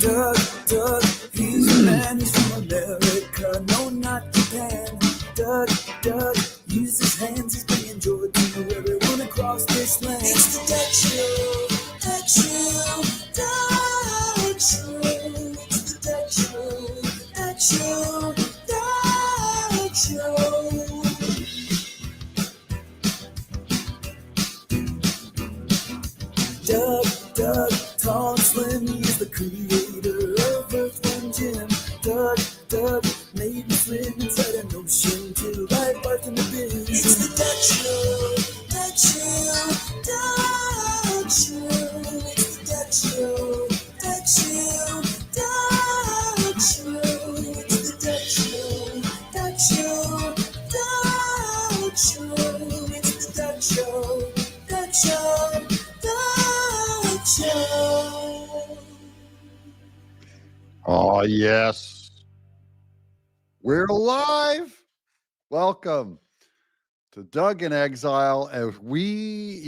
Doug, Doug, he's a man, he's from America, no, not Japan. Doug, Doug, uses his hands, he's bringing joy to everyone across this land. It's the Doug Show, Doug Show, Doug Show. It's the Doug Show, Doug Show, Doug Show. Doug, tall and slim, he is the creator of Earthworm Jim. Doug, made me swim inside an ocean to ride bark in the bin. It's the Doug Show, Doug Show, Doug Show. It's the Doug Show, Doug Show, Doug Show. It's the Doug Show, Doug Show, Doug Show. It's the Doug Show, Doug Show. Oh, yes. We're alive. Welcome to Doug in Exile. As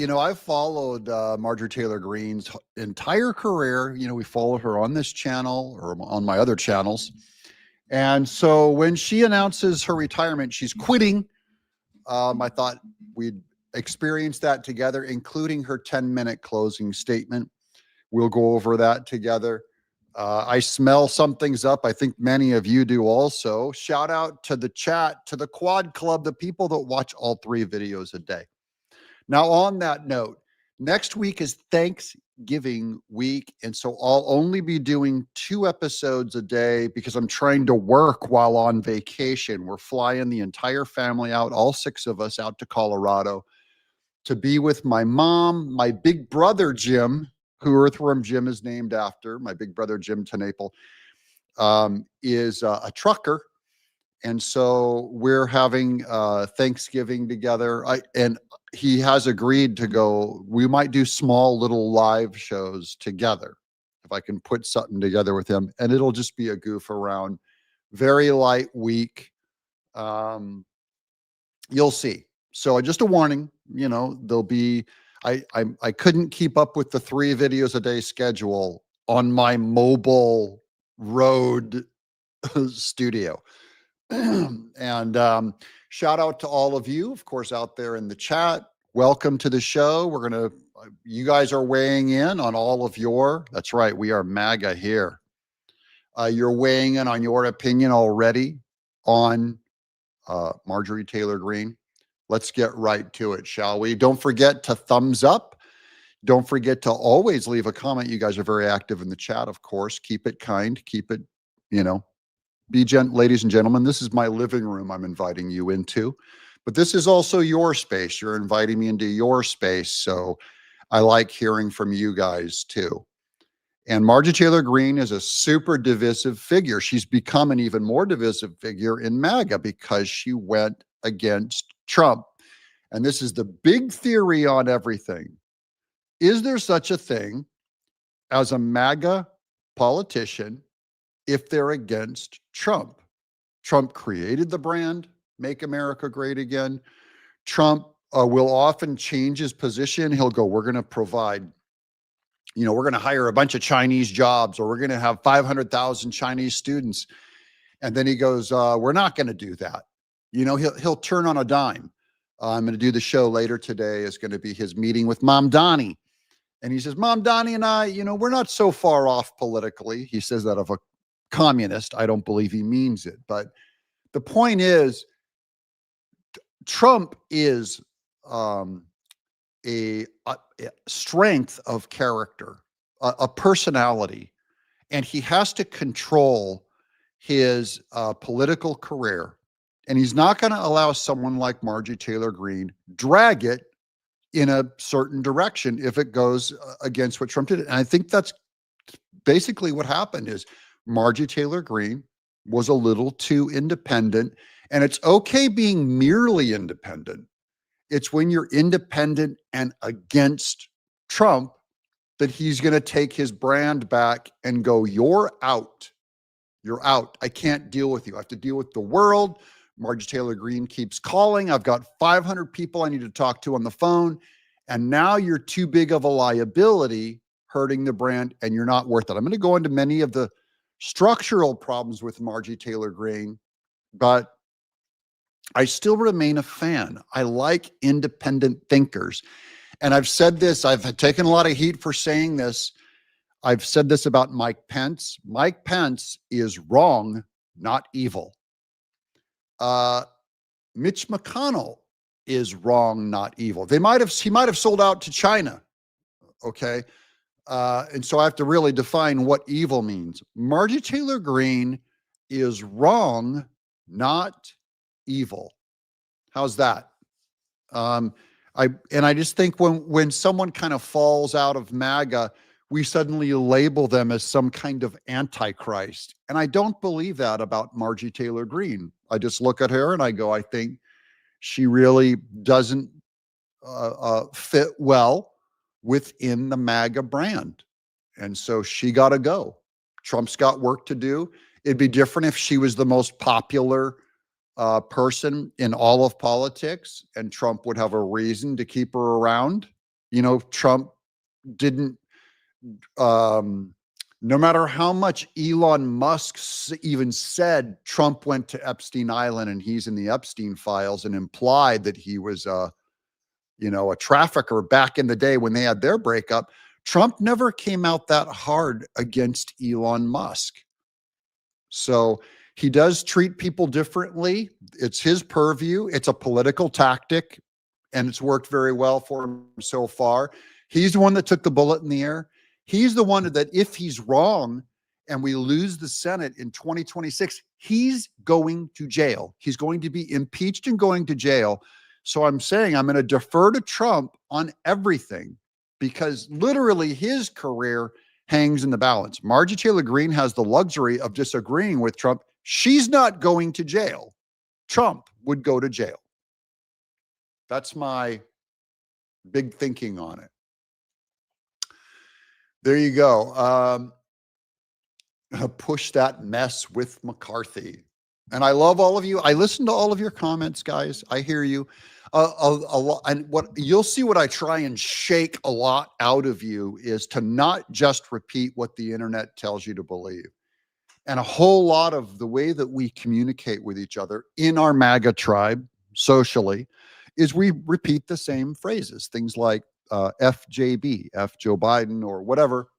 I've followed Marjorie Taylor Greene's entire career. We followed her on this channel or on my other channels. And so when she announces her retirement, she's quitting. I thought we'd experience that together, including her 10-minute closing statement. We'll go over that together. I smell something's up. I think many of you do also. Shout out to the chat, to the Quad Club, the people that watch all 3 videos a day. Now, on that note, next week is Thanksgiving week. And so I'll only be doing 2 episodes a day because I'm trying to work while on vacation. We're flying the entire family out, all 6 of us out to Colorado to be with my mom, my big brother, Jim, who Earthworm Jim is named after. My big brother, Jim Tenaple, is a trucker. And so we're having Thanksgiving together. And he has agreed to go. We might do small little live shows together if I can put something together with him. And it'll just be a goof around. Very light week. You'll see. So just a warning, there'll be, I couldn't keep up with the 3 videos a day schedule on my mobile road studio. And shout out to all of you, of course, out there in the chat. Welcome to the show. You guys are weighing in on all of that's right, we are MAGA here. You're weighing in on your opinion already on Marjorie Taylor Greene. Let's get right to it, shall we? Don't forget to thumbs up. Don't forget to always leave a comment. You guys are very active in the chat, of course. Keep it kind. Keep it, be gentle. Ladies and gentlemen, this is my living room I'm inviting you into. But this is also your space. You're inviting me into your space. So I like hearing from you guys too. And Marjorie Taylor Greene is a super divisive figure. She's become an even more divisive figure in MAGA because she went against Trump. And this is the big theory on everything. Is there such a thing as a MAGA politician if they're against Trump? Trump created the brand, Make America Great Again. Trump will often change his position. He'll go, we're going to provide, we're going to hire a bunch of Chinese jobs, or we're going to have 500,000 Chinese students. And then he goes, we're not going to do that. He'll turn on a dime. I'm going to do the show later today. Is going to be his meeting with Mom Donnie. And he says, Mom Donnie and I, we're not so far off politically. He says that of a communist. I don't believe he means it. But the point is, Trump is a strength of character, a personality, and he has to control his political career. And he's not going to allow someone like Marjorie Taylor Greene drag it in a certain direction if it goes against what Trump did. And I think that's basically what happened is Marjorie Taylor Greene was a little too independent. And it's okay being merely independent. It's when you're independent and against Trump that he's going to take his brand back and go, you're out. You're out. I can't deal with you. I have to deal with the world. Marjorie Taylor Greene keeps calling. I've got 500 people I need to talk to on the phone. And now you're too big of a liability hurting the brand, and you're not worth it. I'm going to go into many of the structural problems with Marjorie Taylor Greene, but I still remain a fan. I like independent thinkers. And I've said this, I've taken a lot of heat for saying this. I've said this about Mike Pence. Mike Pence is wrong, not evil. Mitch McConnell is wrong, not evil. He might have sold out to China. Okay. And so I have to really define what evil means. Marjorie Taylor Greene is wrong, not evil. How's that? I just think when someone kind of falls out of MAGA, we suddenly label them as some kind of antichrist. And I don't believe that about Marjorie Taylor Greene. I just look at her and I go, I think she really doesn't fit well within the MAGA brand. And so she got to go. Trump's got work to do. It'd be different if she was the most popular person in all of politics, and Trump would have a reason to keep her around. You know, Trump didn't, no matter how much Elon Musk even said Trump went to Epstein Island and he's in the Epstein files and implied that he was a trafficker back in the day when they had their breakup, Trump never came out that hard against Elon Musk. So he does treat people differently. It's his purview. It's a political tactic, and it's worked very well for him so far. He's the one that took the bullet in the air. He's the one that if he's wrong and we lose the Senate in 2026, he's going to jail. He's going to be impeached and going to jail. So I'm saying I'm going to defer to Trump on everything because literally his career hangs in the balance. Marjorie Taylor Greene has the luxury of disagreeing with Trump. She's not going to jail. Trump would go to jail. That's my big thinking on it. There you go. Push that mess with McCarthy. And I love all of you. I listen to all of your comments, guys. I hear you. A lot, and what you'll see, what I try and shake a lot out of you is to not just repeat what the internet tells you to believe. And a whole lot of the way that we communicate with each other in our MAGA tribe socially is we repeat the same phrases, things like FJB, F Joe Biden, or whatever.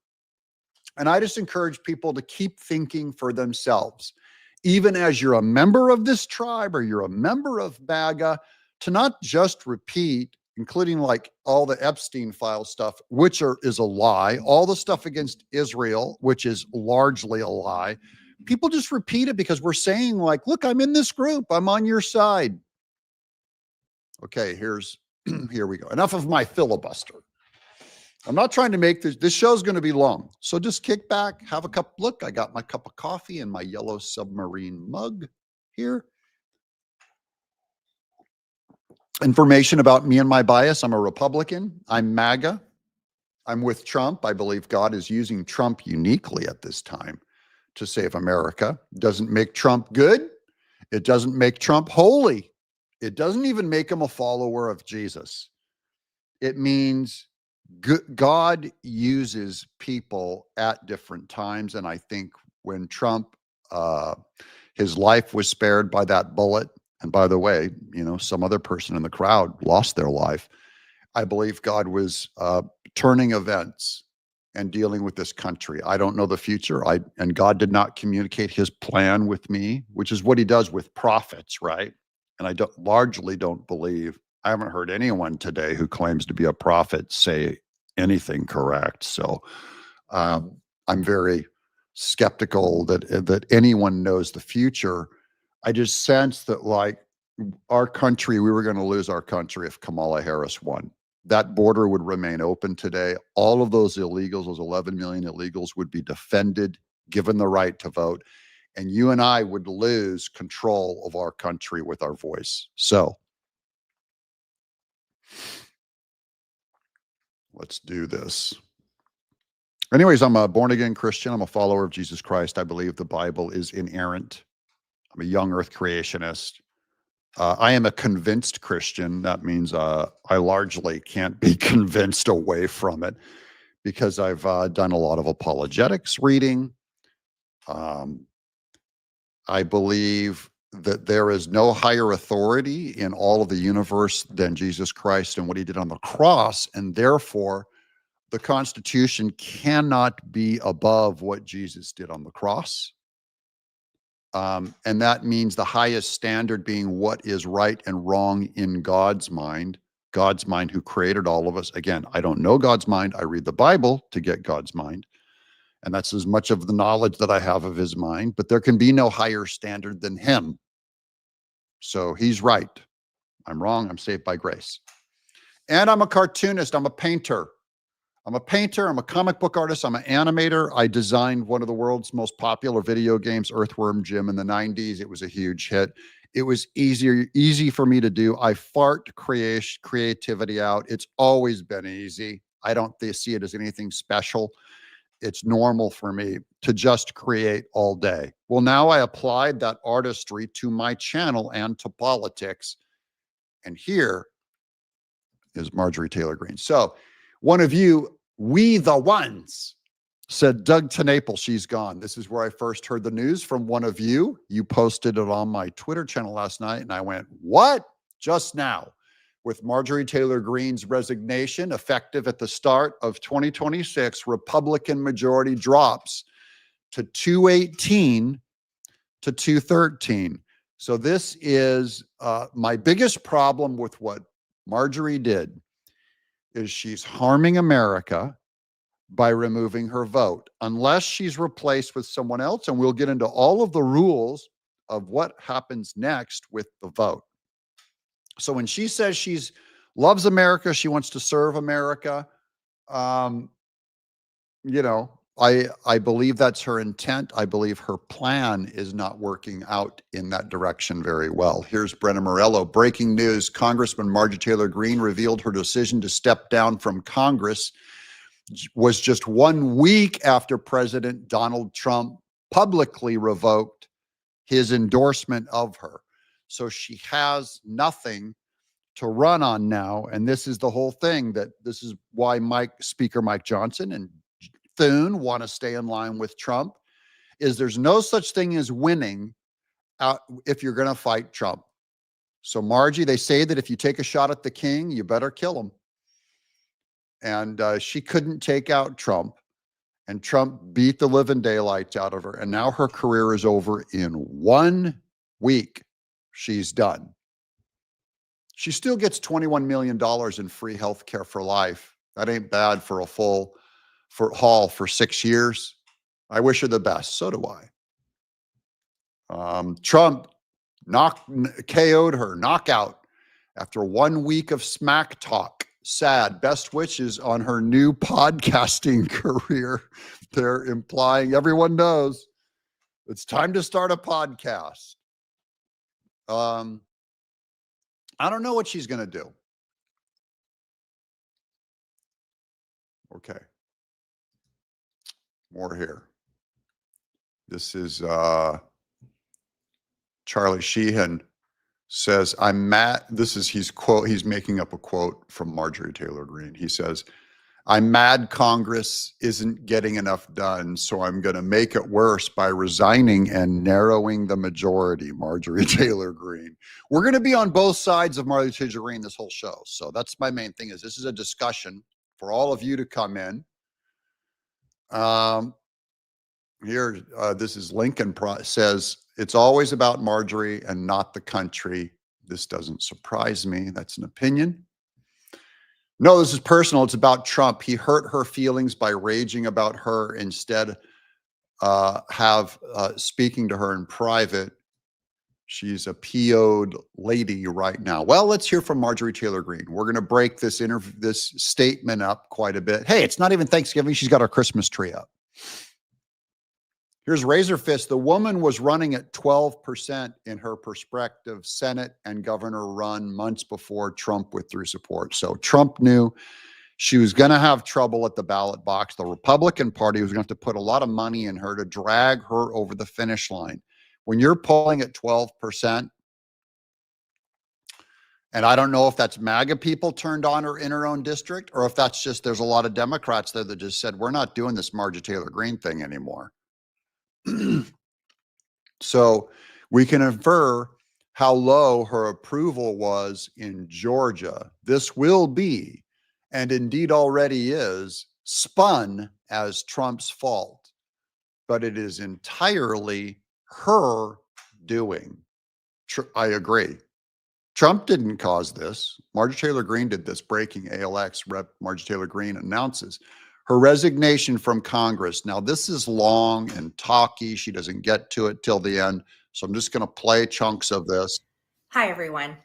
And I just encourage people to keep thinking for themselves, even as you're a member of this tribe or you're a member of MAGA, to not just repeat, including like all the Epstein file stuff, which is a lie, all the stuff against Israel, which is largely a lie. People just repeat it because we're saying like, look, I'm in this group. I'm on your side. Okay, here we go. Enough of my filibuster. I'm not trying to make this show's going to be long. So just kick back, have a cup. Look, I got my cup of coffee in my yellow submarine mug here. Information about me and my bias. I'm a Republican. I'm MAGA. I'm with Trump. I believe God is using Trump uniquely at this time to save America. Doesn't make Trump good. It doesn't make Trump holy. It doesn't even make him a follower of Jesus. It means God uses people at different times. And I think when Trump, his life was spared by that bullet, and by the way, some other person in the crowd lost their life. I believe God was turning events and dealing with this country. I don't know the future. And God did not communicate his plan with me, which is what he does with prophets, right? And I largely don't believe, I haven't heard anyone today who claims to be a prophet say anything correct. So I'm very skeptical that anyone knows the future. I just sense that like our country, we were going to lose our country if Kamala Harris won. That border would remain open today. All of those illegals, those 11 million illegals, would be defended, given the right to vote. And you and I would lose control of our country with our voice. So let's do this. Anyways, I'm a born-again Christian. I'm a follower of Jesus Christ. I believe the Bible is inerrant. I'm a young earth creationist. I am a convinced Christian. That means I largely can't be convinced away from it because I've done a lot of apologetics reading. I believe that there is no higher authority in all of the universe than Jesus Christ and what he did on the cross, and therefore the Constitution cannot be above what Jesus did on the cross. And that means the highest standard being what is right and wrong in God's mind who created all of us. Again, I don't know God's mind. I read the Bible to get God's mind. And that's as much of the knowledge that I have of his mind, but there can be no higher standard than him. So he's right. I'm wrong. I'm saved by grace. And I'm a cartoonist. I'm a painter. I'm a painter. I'm a comic book artist. I'm an animator. I designed one of the world's most popular video games, Earthworm Jim, in the 90s. It was a huge hit. It was easy for me to do. I fart creativity out. It's always been easy. I don't see it as anything special. It's normal for me to just create all day. Well, now I applied that artistry to my channel and to politics. And here is Marjorie Taylor Greene. So one of you, we the ones, said, Doug TeNaples, she's gone. This is where I first heard the news from one of you. You posted it on my Twitter channel last night, and I went, what? Just now. With Marjorie Taylor Greene's resignation effective at the start of 2026, Republican majority drops to 218 to 213. So this is my biggest problem with what Marjorie did is she's harming America by removing her vote, unless she's replaced with someone else. And we'll get into all of the rules of what happens next with the vote. So when she says she's loves America, she wants to serve America, you know, I believe that's her intent. I believe her plan is not working out in that direction very well. Here's Brenna Morello. Breaking news. Congressman Marjorie Taylor Greene revealed her decision to step down from Congress was just 1 week after President Donald Trump publicly revoked his endorsement of her. So she has nothing to run on now. And this is the whole thing, that this is why Speaker Mike Johnson and Thune want to stay in line with Trump, is there's no such thing as winning if you're going to fight Trump. So Margie, they say that if you take a shot at the king, you better kill him. And she couldn't take out Trump, and Trump beat the living daylights out of her. And now her career is over in 1 week. She's done. She still gets $21 million in free health care for life. That ain't bad for a full haul for 6 years. I wish her the best. So do I. Trump KO'd her, knockout, after 1 week of smack talk. Sad. Best wishes on her new podcasting career. They're implying everyone knows it's time to start a podcast. I don't know what she's going to do. Okay. More here. This is Charlie Sheehan says, I'm mad. This is he's making up a quote from Marjorie Taylor Greene. He says, I'm mad Congress isn't getting enough done, so I'm going to make it worse by resigning and narrowing the majority. Marjorie Taylor Greene. We're going to be on both sides of Marjorie Taylor Greene this whole show. So that's my main thing, is this is a discussion for all of you to come in. Here, this is Lincoln says, it's always about Marjorie and not the country. This doesn't surprise me. That's an opinion. No, this is personal. It's about Trump. He hurt her feelings by raging about her. Instead, speaking to her in private. She's a PO'd lady right now. Well, let's hear from Marjorie Taylor Greene. We're going to break this statement up quite a bit. Hey, it's not even Thanksgiving. She's got our Christmas tree up. Here's Razor Fist. The woman was running at 12% in her prospective Senate and governor run months before Trump withdrew support. So Trump knew she was going to have trouble at the ballot box. The Republican Party was going to have to put a lot of money in her to drag her over the finish line. When you're polling at 12%, And I don't know if that's MAGA people turned on her in her own district, or if that's just there's a lot of Democrats there that just said, we're not doing this Marjorie Taylor Greene thing anymore. So we can infer how low her approval was in Georgia. This will be, and indeed already is, spun as Trump's fault, but it is entirely her doing. I agree. Trump didn't cause this. Marjorie Taylor Greene did this. Breaking ALX Rep. Marjorie Taylor Greene announces her resignation from Congress. Now, this is long and talky. She doesn't get to it till the end. So I'm just going to play chunks of this. Hi, everyone.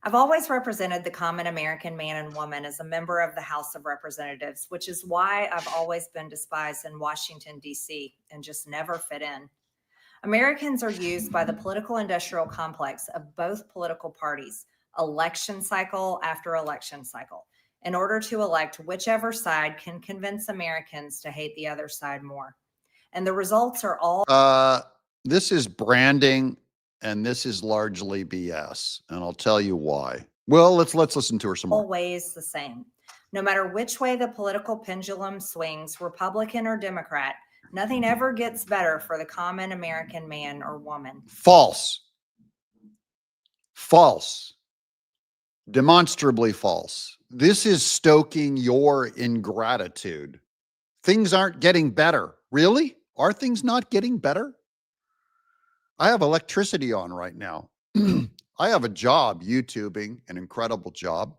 I've always represented the common American man and woman as a member of the House of Representatives, which is why I've always been despised in Washington, D.C., and just never fit in. Americans are used by the political industrial complex of both political parties, election cycle after election cycle, in order to elect whichever side can convince Americans to hate the other side more. And the results are all... This is branding, and this is largely BS, and I'll tell you why. Well, let's listen to her some more. Always the same. No matter which way the political pendulum swings, Republican or Democrat, nothing ever gets better for the common American man or woman. False. False. Demonstrably false. This is stoking your ingratitude. Things aren't getting better. Really? Are things not getting better? I have electricity on right now. I have a job, YouTubing, an incredible job.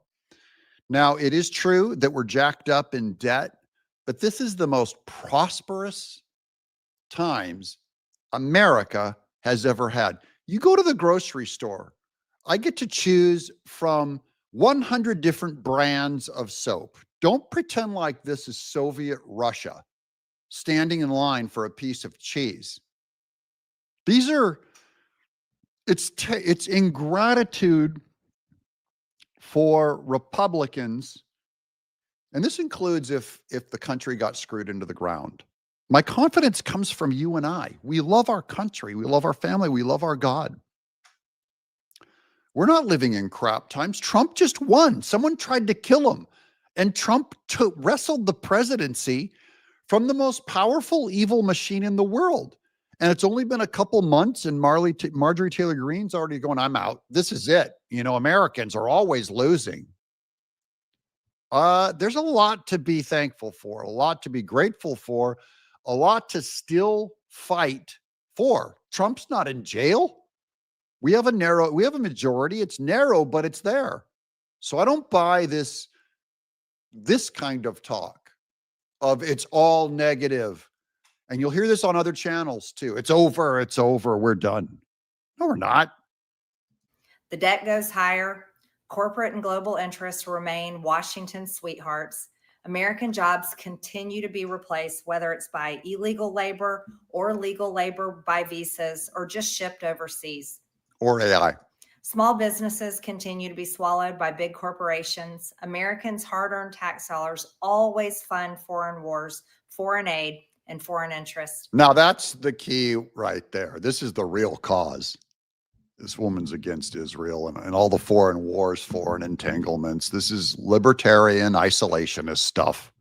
Now, it is true that we're jacked up in debt, but this is the most prosperous times America has ever had. You go to the grocery store, I get to choose from 100 different brands of soap. Don't pretend like this is Soviet Russia standing in line for a piece of cheese. These are, it's ingratitude for Republicans. And this includes if the country got screwed into the ground. My confidence comes from you and I. We love our country. We love our family. We love our God. We're not living in crap times. Trump just won. Someone tried to kill him. And Trump wrestled the presidency from the most powerful evil machine in the world. And it's only been a couple months, and Marjorie Taylor Greene's already going, I'm out. This is it. You know, Americans are always losing. There's a lot to be thankful for, a lot to be grateful for, a lot to still fight for. Trump's not in jail. We have a majority. It's narrow, but it's there. So I don't buy this kind of talk of it's all negative. And you'll hear this on other channels too. It's over. It's over. We're done. No, we're not. The debt goes higher. Corporate and global interests remain Washington's sweethearts. American jobs continue to be replaced, whether it's by illegal labor or legal labor by visas or just shipped overseas. Or AI. Small businesses continue to be swallowed by big corporations. Americans' hard-earned tax dollars always fund foreign wars, foreign aid, and foreign interests. Now that's the key right there. This is the real cause. This woman's against Israel and all the foreign wars, foreign entanglements. This is libertarian isolationist stuff.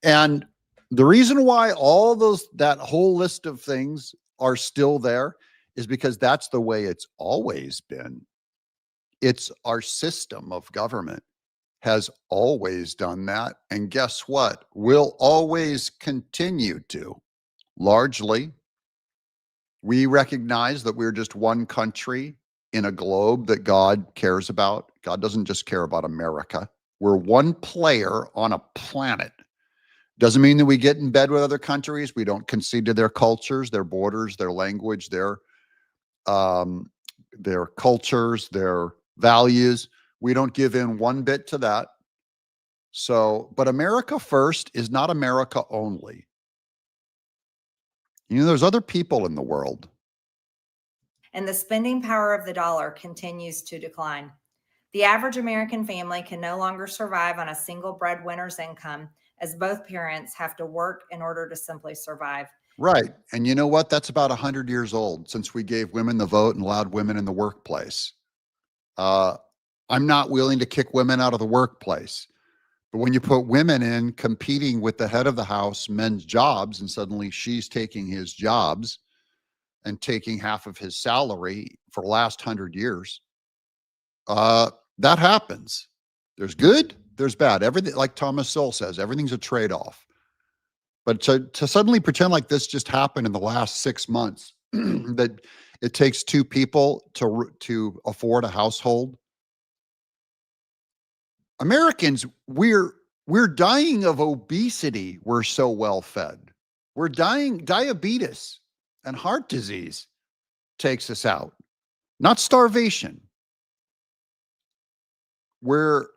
And the reason why all that whole list of things are still there is because that's the way it's always been. It's our system of government has always done that. And guess what? Will always continue to. Largely, we recognize that we're just one country in a globe that God cares about. God doesn't just care about America. We're one player on a planet. Doesn't mean that we get in bed with other countries. We don't concede to their cultures, their borders, their language, their cultures, their values. We don't give in one bit to that. So, but America first is not America only. You know, there's other people in the world. And the spending power of the dollar continues to decline. The average American family can no longer survive on a single breadwinner's income, as both parents have to work in order to simply survive. Right. And you know what? That's about 100 years old since we gave women the vote and allowed women in the workplace. I'm not willing to kick women out of the workplace. But when you put women in competing with the head of the house, men's jobs, and suddenly she's taking his jobs and taking half of his salary for the last 100 years, that happens. There's good, there's bad. Everything, like Thomas Sowell says, everything's a trade-off. But to suddenly pretend like this just happened in the last 6 months, that it takes two people to afford a household. Americans, we're dying of obesity. We're so well fed. We're dying. Diabetes and heart disease takes us out, not starvation. We're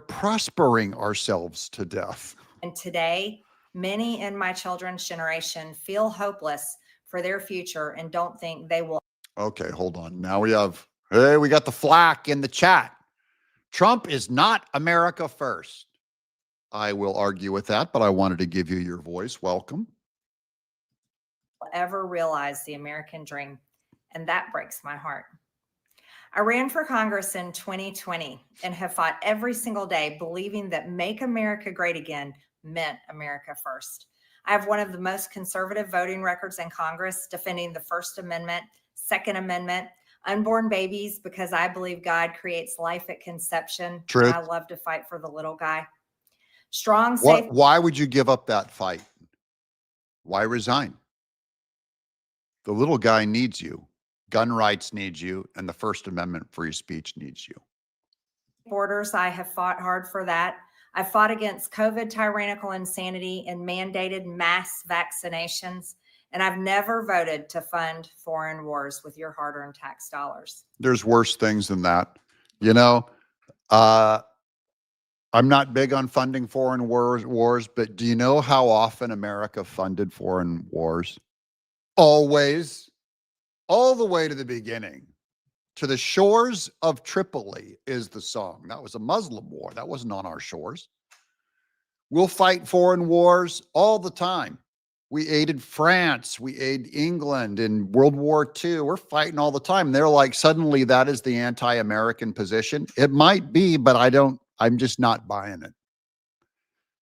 prospering ourselves to death. And today, many in my children's generation feel hopeless for their future and don't think they will. Okay, hold on. Now we got the flack in the chat. Trump is not America first. I will argue with that, but I wanted to give you your voice. Welcome. Ever realize the American dream, and that breaks my heart. I ran for Congress in 2020 and have fought every single day believing that Make America Great Again meant America first. I have one of the most conservative voting records in Congress, defending the First Amendment, Second Amendment, unborn babies, because I believe God creates life at conception. Truth. And I love to fight for the little guy. Strong, safe. Why would you give up that fight? Why resign? The little guy needs you. Gun rights needs you, and the First Amendment free speech needs you. Borders, I have fought hard for that. I fought against COVID tyrannical insanity and mandated mass vaccinations, and I've never voted to fund foreign wars with your hard-earned tax dollars. There's worse things than that. You know, I'm not big on funding foreign wars, but do you know how often America funded foreign wars? Always. All the way to the beginning. To the shores of Tripoli is the song. That was a Muslim war. That wasn't on our shores. We'll fight foreign wars all the time. We aided France. We aided England in World War II. We're fighting all the time. And they're like, suddenly that is the anti-American position. It might be, but I'm just not buying it.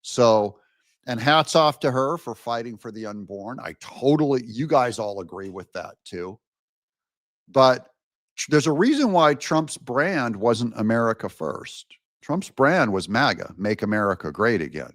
So, and hats off to her for fighting for the unborn. You guys all agree with that too. But there's a reason why Trump's brand wasn't America first. Trump's brand was MAGA, Make America Great Again.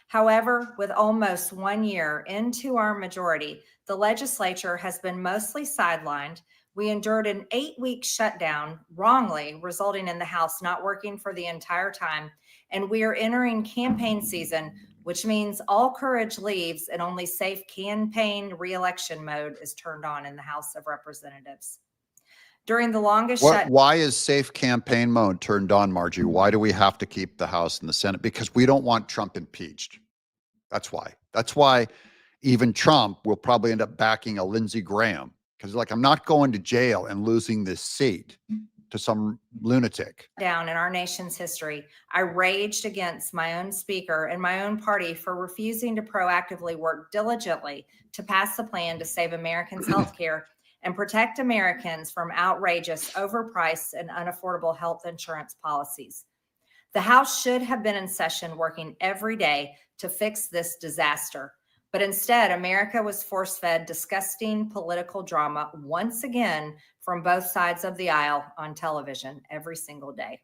However, with almost 1 year into our majority, the legislature has been mostly sidelined. We endured an 8-week shutdown, wrongly, resulting in the House not working for the entire time. And we are entering campaign season, which means all courage leaves and only safe campaign re-election mode is turned on in the House of Representatives. During the longest why is safe campaign mode turned on, Marjorie? Why do we have to keep the House and the Senate? Because we don't want Trump impeached. That's why. That's why even Trump will probably end up backing a Lindsey Graham, because like, I'm not going to jail and losing this seat to some lunatic. Down in our nation's history, I raged against my own speaker and my own party for refusing to proactively work diligently to pass the plan to save Americans' health care and protect Americans from outrageous, overpriced, and unaffordable health insurance policies. The House should have been in session working every day to fix this disaster. But instead, America was force-fed disgusting political drama once again from both sides of the aisle on television every single day.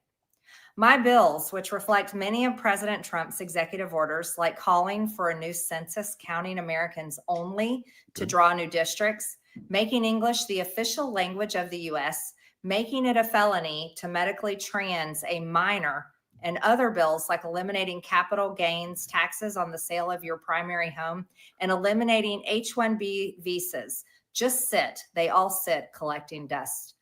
My bills, which reflect many of President Trump's executive orders, like calling for a new census counting Americans only to draw new districts, making English the official language of the U.S., making it a felony to medically trans a minor, and other bills like eliminating capital gains taxes on the sale of your primary home and eliminating H-1B visas. Just sit. They all sit collecting dust.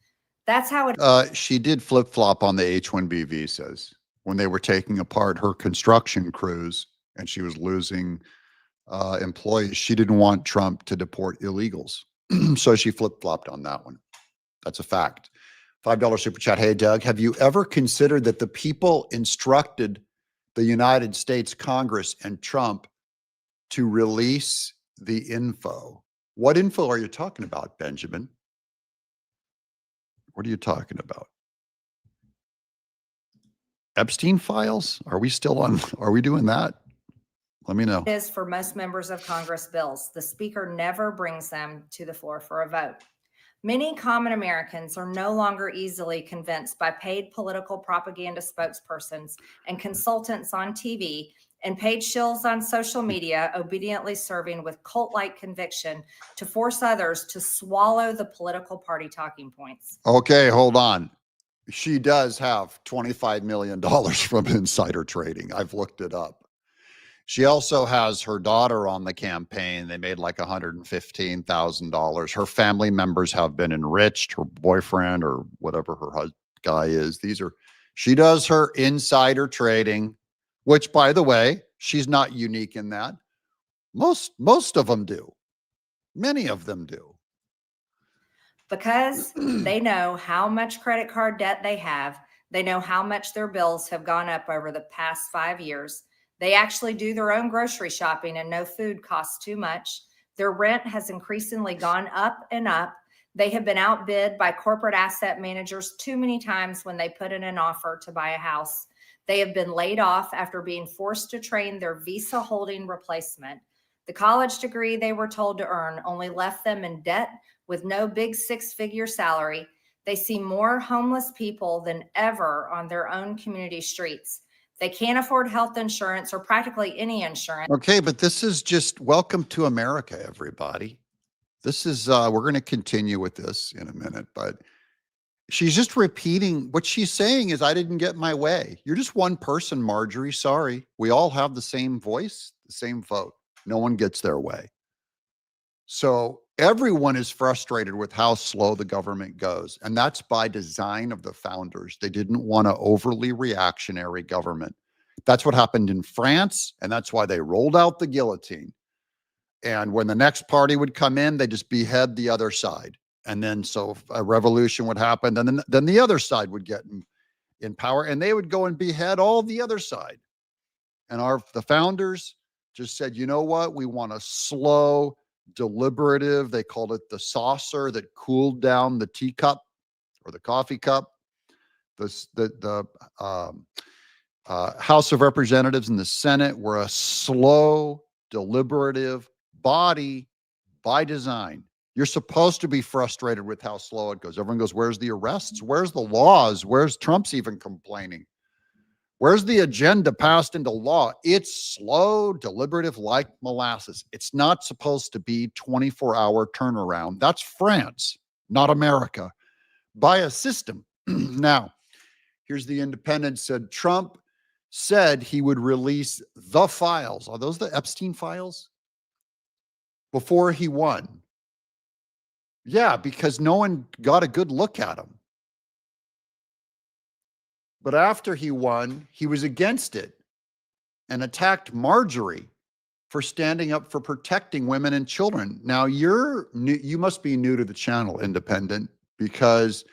That's how it. She did flip-flop on the H-1B visas when they were taking apart her construction crews and she was losing employees. She didn't want Trump to deport illegals. So she flip-flopped on that one. That's a fact. $5 super chat. Hey, Doug, have you ever considered that the people instructed the United States Congress and Trump to release the info? What info are you talking about, Benjamin? What are you talking about? Epstein files? Are we still on? Are we doing that? Let me know. It is for most members of Congress bills. The Speaker never brings them to the floor for a vote. Many common Americans are no longer easily convinced by paid political propaganda spokespersons and consultants on TV and paid shills on social media, obediently serving with cult-like conviction to force others to swallow the political party talking points. Okay, hold on. She does have $25 million from insider trading. I've looked it up. She also has her daughter on the campaign. They made like $115,000. Her family members have been enriched, her boyfriend or whatever her guy is. She does her insider trading, which, by the way, she's not unique in that. Most of them do. Many of them do. Because they know how much credit card debt they have. They know how much their bills have gone up over the past 5 years. They actually do their own grocery shopping and know food costs too much. Their rent has increasingly gone up and up. They have been outbid by corporate asset managers too many times when they put in an offer to buy a house. They have been laid off after being forced to train their Visa holding replacement. The college degree they were told to earn only left them in debt with no big six-figure salary. They see more homeless people than ever on their own community streets. They can't afford health insurance or practically any insurance. Okay, but this is just welcome to America, everybody. This is, we're going to continue with this in a minute, but she's just repeating what she's saying is, I didn't get my way. You're just one person, Marjorie. Sorry. We all have the same voice, the same vote. No one gets their way. So everyone is frustrated with how slow the government goes. And that's by design of the founders. They didn't want an overly reactionary government. That's what happened in France. And that's why they rolled out the guillotine. And when the next party would come in, they just behead the other side. And then so a revolution would happen. And then the other side would get in power and they would go and behead all the other side. And the founders just said, you know what? We want a slow, deliberative, they called it the saucer that cooled down the teacup or the coffee cup. The House of Representatives and the Senate were a slow, deliberative body by design. You're supposed to be frustrated with how slow it goes. Everyone goes, where's the arrests? Where's the laws? Where's Trump's even complaining? Where's the agenda passed into law? It's slow, deliberative, like molasses. It's not supposed to be 24-hour turnaround. That's France, not America, by a system. Now, here's the Independent said, Trump said he would release the files. Are those the Epstein files? Before he won. Yeah, because no one got a good look at him. But after he won, he was against it and attacked Marjorie for standing up for protecting women and children. Now you must be new to the channel, Independent, because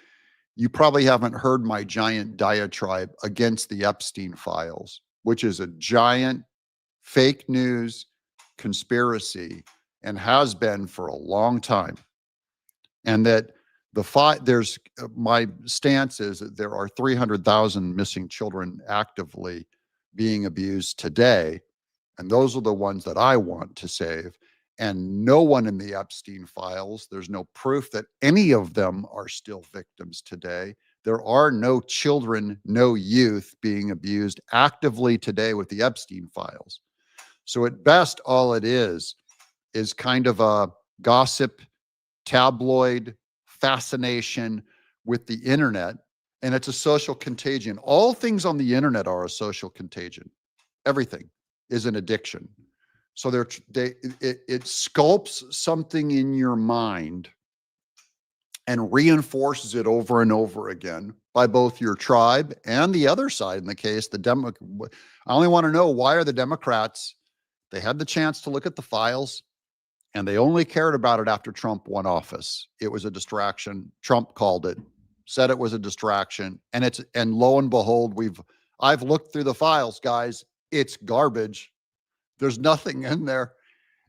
you probably haven't heard my giant diatribe against the Epstein files, which is a giant fake news conspiracy and has been for a long time. And that my stance is that there are 300,000 missing children actively being abused today. And those are the ones that I want to save. And no one in the Epstein files, there's no proof that any of them are still victims today. There are no children, no youth being abused actively today with the Epstein files. So at best, all it is kind of a gossip, tabloid fascination with the internet, and it's a social contagion. All things on the internet are a social contagion. Everything is an addiction. So it sculpts something in your mind and reinforces it over and over again by both your tribe and the other side. In the case, I only want to know, why are the Democrats, they had the chance to look at the files, and they only cared about it after Trump won office. It was a distraction. Trump called it, said it was a distraction. And lo and behold, I've looked through the files, guys. It's garbage. There's nothing in there.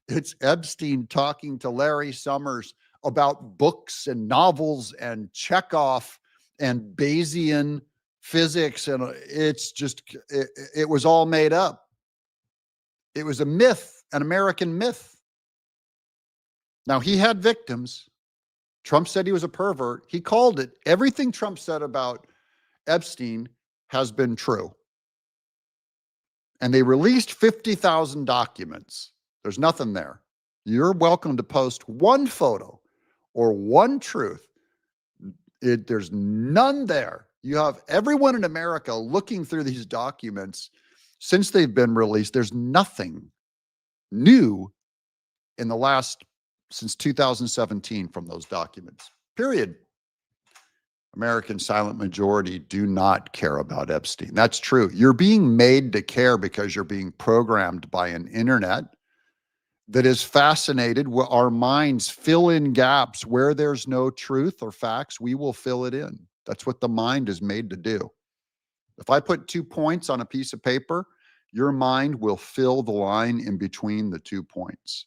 It's Epstein talking to Larry Summers about books and novels and Chekhov and Bayesian physics, and it's just, it was all made up. It was a myth, an American myth. Now, he had victims. Trump said he was a pervert. He called it. Everything Trump said about Epstein has been true. And they released 50,000 documents. There's nothing there. You're welcome to post one photo or one truth. There's none there. You have everyone in America looking through these documents since they've been released. There's nothing new in the last, since 2017 from those documents, period. American silent majority do not care about Epstein. That's true. You're being made to care because you're being programmed by an internet that is fascinated. Our minds fill in gaps where there's no truth or facts. We will fill it in. That's what the mind is made to do. If I put 2 points on a piece of paper, your mind will fill the line in between the 2 points.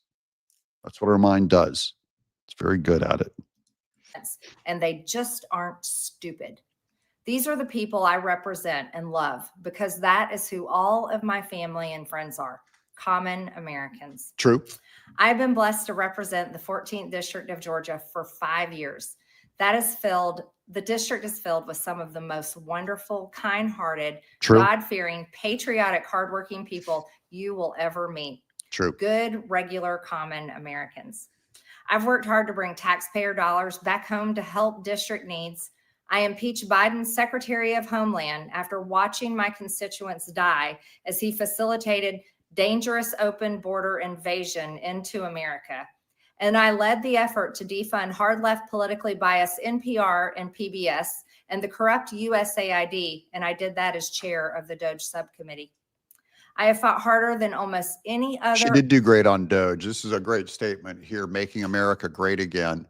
That's what our mind does. It's very good at it. And they just aren't stupid. These are the people I represent and love because that is who all of my family and friends are. Common Americans. True. I've been blessed to represent the 14th District of Georgia for 5 years. The district is filled with some of the most wonderful, kind-hearted, God-fearing, patriotic, hardworking people you will ever meet. True. Good, regular, common Americans. I've worked hard to bring taxpayer dollars back home to help district needs. I impeached Biden's Secretary of Homeland after watching my constituents die as he facilitated dangerous open border invasion into America. And I led the effort to defund hard left politically biased NPR and PBS and the corrupt USAID. And I did that as chair of the DOJ subcommittee. I have fought harder than almost any other. She did do great on DOJ. This is a great statement here. Making America great again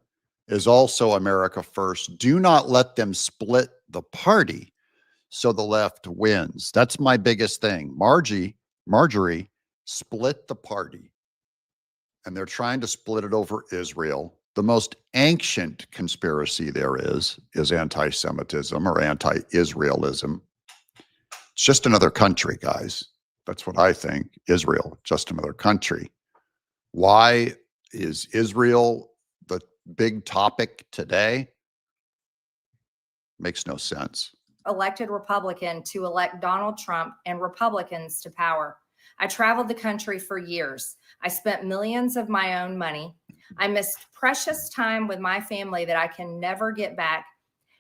is also America first. Do not let them split the party so the left wins. That's my biggest thing. Marjorie split the party. And they're trying to split it over Israel. The most ancient conspiracy there is anti-Semitism or anti-Israelism. It's just another country, guys. That's what I think. Israel, just another country. Why is Israel the big topic today? Makes no sense. Elected Republican to elect Donald Trump and Republicans to power. I traveled the country for years. I spent millions of my own money. I missed precious time with my family that I can never get back.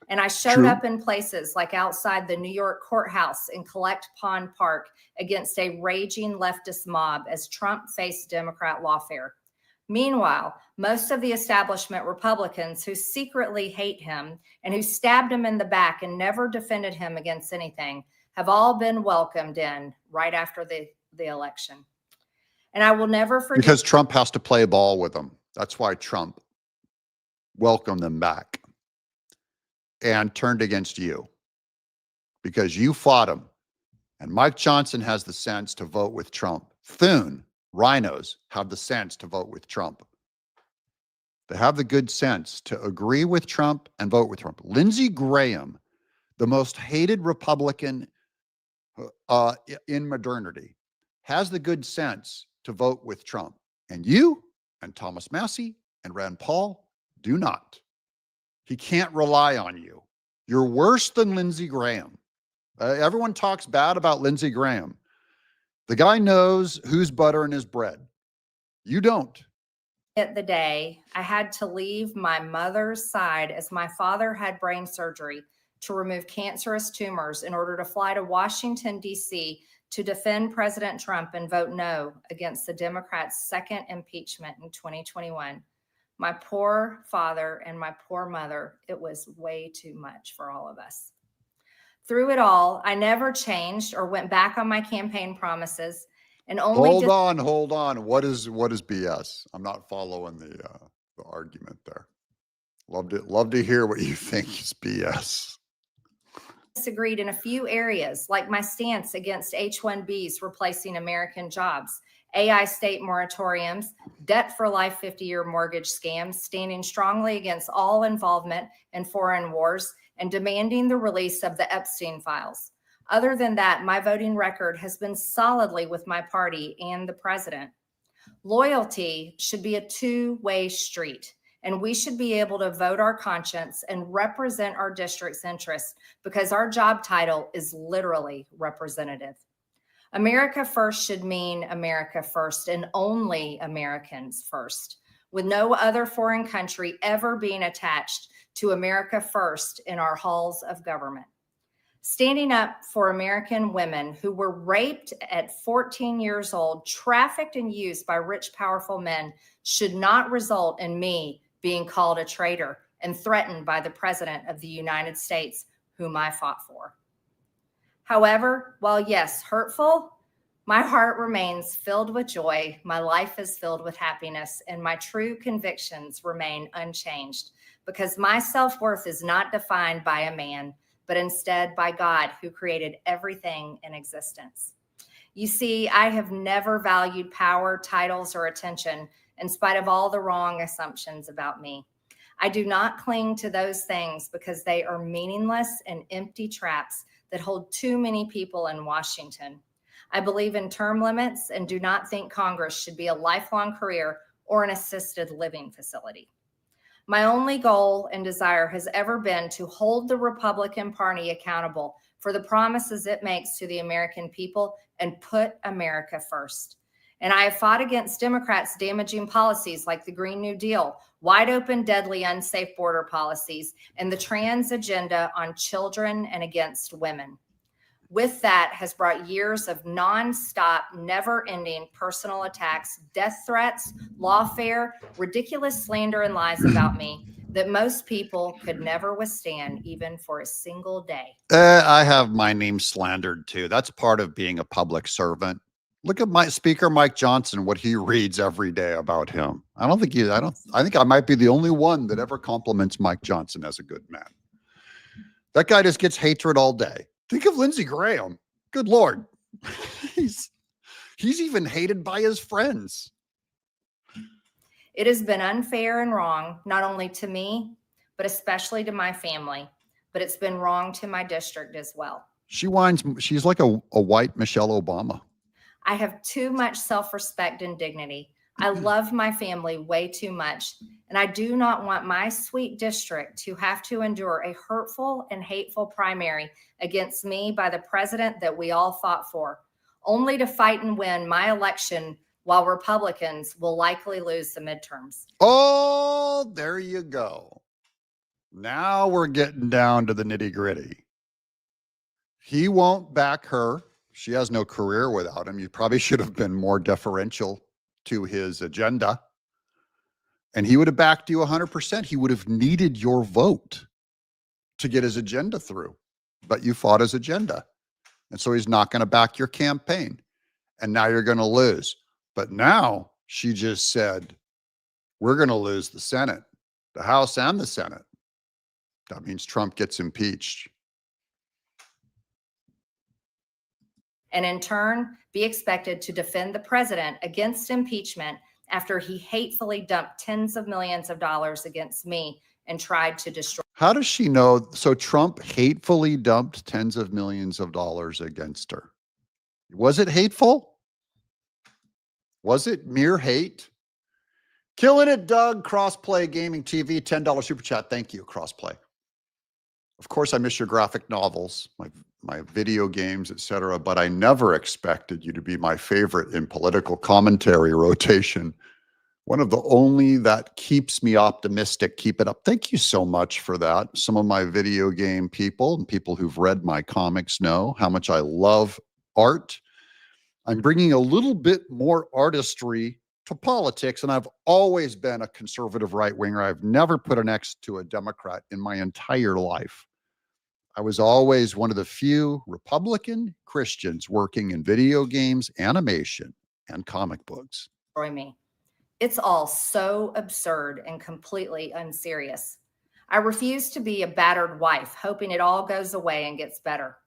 And I showed up in places like outside the New York courthouse in Collect Pond Park against a raging leftist mob as Trump faced Democrat lawfare. Meanwhile, most of the establishment Republicans who secretly hate him and who stabbed him in the back and never defended him against anything have all been welcomed in right after the election. And I will never forget. Because Trump has to play ball with them. That's why Trump welcomed them back and turned against you. Because you fought him. And Mike Johnson has the sense to vote with Trump. Thune, rhinos have the sense to vote with Trump. They have the good sense to agree with Trump and vote with Trump. Lindsey Graham, the most hated Republican in modernity, has the good sense to vote with Trump. And you and Thomas Massie and Rand Paul do not. He can't rely on you. You're worse than Lindsey Graham. Everyone talks bad about Lindsey Graham. The guy knows who's buttering his bread. You don't. The day I had to leave my mother's side as my father had brain surgery to remove cancerous tumors in order to fly to Washington, D.C. to defend President Trump and vote no against the Democrats' second impeachment in 2021. My poor father and my poor mother, it was way too much for all of us. Through it all, I never changed or went back on my campaign promises and only Hold on. What is BS? I'm not following the argument there. Love to hear what you think is BS. Disagreed in a few areas, like my stance against H-1Bs replacing American jobs, AI state moratoriums, debt for life 50-year mortgage scams, standing strongly against all involvement in foreign wars, and demanding the release of the Epstein files. Other than that, my voting record has been solidly with my party and the president. Loyalty should be a two-way street, and we should be able to vote our conscience and represent our district's interests because our job title is literally representative. America first should mean America first and only Americans first, with no other foreign country ever being attached to America first in our halls of government. Standing up for American women who were raped at 14 years old, trafficked and used by rich, powerful men should not result in me being called a traitor and threatened by the President of the United States, whom I fought for. However, while yes, hurtful, my heart remains filled with joy, my life is filled with happiness, and my true convictions remain unchanged because my self-worth is not defined by a man, but instead by God, who created everything in existence. You see, I have never valued power, titles, or attention in spite of all the wrong assumptions about me. I do not cling to those things because they are meaningless and empty traps that hold too many people in Washington. I believe in term limits and do not think Congress should be a lifelong career or an assisted living facility. My only goal and desire has ever been to hold the Republican Party accountable for the promises it makes to the American people and put America first. And I have fought against Democrats' damaging policies like the Green New Deal, wide open, deadly, unsafe border policies, and the trans agenda on children and against women. With that has brought years of nonstop, never-ending personal attacks, death threats, lawfare, ridiculous slander and lies about me that most people could never withstand even for a single day. I have my name slandered too. That's part of being a public servant. Look at my Speaker Mike Johnson, what he reads every day about him. I think I might be the only one that ever compliments Mike Johnson as a good man. That guy just gets hatred all day. Think of Lindsey Graham. Good Lord. He's even hated by his friends. It has been unfair and wrong, not only to me, but especially to my family. But it's been wrong to my district as well. She's like a white Michelle Obama. I have too much self-respect and dignity. I love my family way too much, and I do not want my sweet district to have to endure a hurtful and hateful primary against me by the president that we all fought for, only to fight and win my election while Republicans will likely lose the midterms. Oh, there you go. Now we're getting down to the nitty-gritty. He won't back her. She has no career without him. You probably should have been more deferential to his agenda. And he would have backed you 100%. He would have needed your vote to get his agenda through. But you fought his agenda. And so he's not going to back your campaign. And now you're going to lose. But now she just said, we're going to lose the Senate, the House and the Senate. That means Trump gets impeached. And in turn, be expected to defend the president against impeachment after he hatefully dumped tens of millions of dollars against me and tried to destroy. How does she know? So Trump hatefully dumped tens of millions of dollars against her. Was it hateful? Was it mere hate? Killing it, Doug. Crossplay Gaming TV, $10 super chat. Thank you, Crossplay. Of course, I miss your graphic novels, my video games, etc. But I never expected you to be my favorite in political commentary rotation. One of the only that keeps me optimistic. Keep it up. Thank you so much for that. Some of my video game people and people who've read my comics know how much I love art. I'm bringing a little bit more artistry to politics, and I've always been a conservative right-winger. I've never put an X to a Democrat in my entire life. I was always one of the few Republican Christians working in video games, animation, and comic books. Me. It's all so absurd and completely unserious. I refuse to be a battered wife, hoping it all goes away and gets better.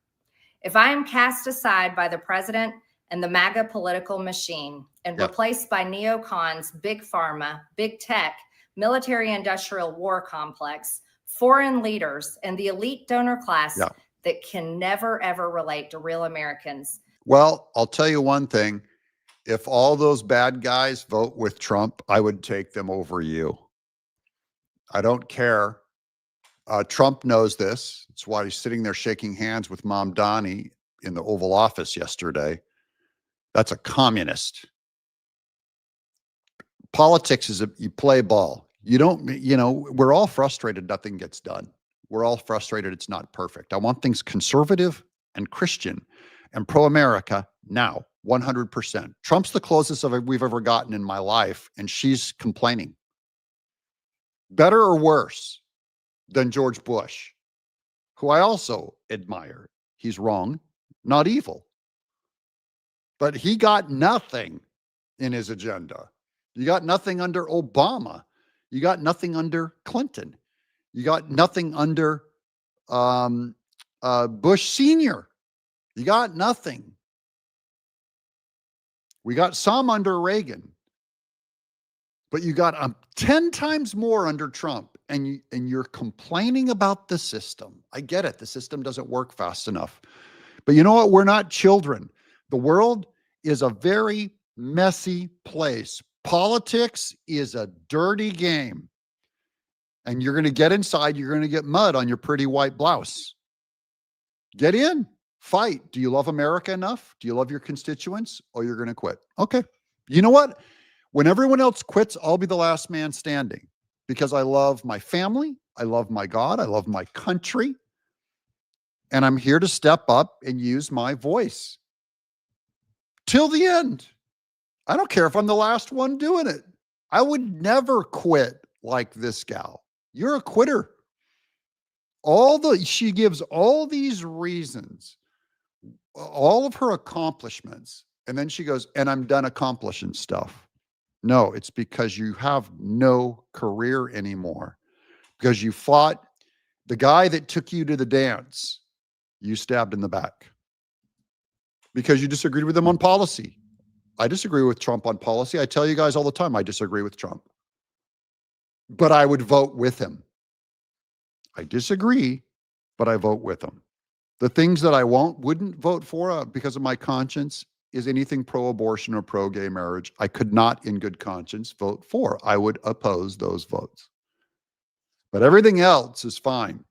If I am cast aside by the president and the MAGA political machine and replaced by neocons, big pharma, big tech, military-industrial war complex, foreign leaders, and the elite donor class Yeah. that can never, ever relate to real Americans. Well, I'll tell you one thing. If all those bad guys vote with Trump, I would take them over you. I don't care. Trump knows this. It's why he's sitting there shaking hands with Mom Donnie in the Oval Office yesterday. That's a communist. Politics is you play ball. You don't, we're all frustrated nothing gets done. We're all frustrated it's not perfect. I want things conservative and Christian and pro-America now, 100%. Trump's the closest we've ever gotten in my life, and she's complaining. Better or worse than George Bush, who I also admire. He's wrong, not evil. But he got nothing in his agenda. You got nothing under Obama. You got nothing under Clinton. You got nothing under Bush Sr. You got nothing. We got some under Reagan. But you got 10 times more under Trump, and you're complaining about the system. I get it. The system doesn't work fast enough. But you know what? We're not children. The world is a very messy place. Politics is a dirty game. And you're going to get inside. You're going to get mud on your pretty white blouse. Get in. Fight. Do you love America enough? Do you love your constituents? Or you're going to quit? Okay. You know what? When everyone else quits, I'll be the last man standing because I love my family. I love my God. I love my country. And I'm here to step up and use my voice till the end. I don't care if I'm the last one doing it. I would never quit like this gal. You're a quitter. She gives all these reasons, all of her accomplishments, and then she goes, and I'm done accomplishing stuff. No, it's because you have no career anymore. Because you fought the guy that took you to the dance, you stabbed in the back. Because you disagreed with him on policy. I disagree with Trump on policy. I tell you guys all the time, I disagree with Trump. But I would vote with him. I disagree, but I vote with him. The things that I wouldn't vote for because of my conscience is anything pro-abortion or pro-gay marriage. I could not, in good conscience, vote for. I would oppose those votes. But everything else is fine.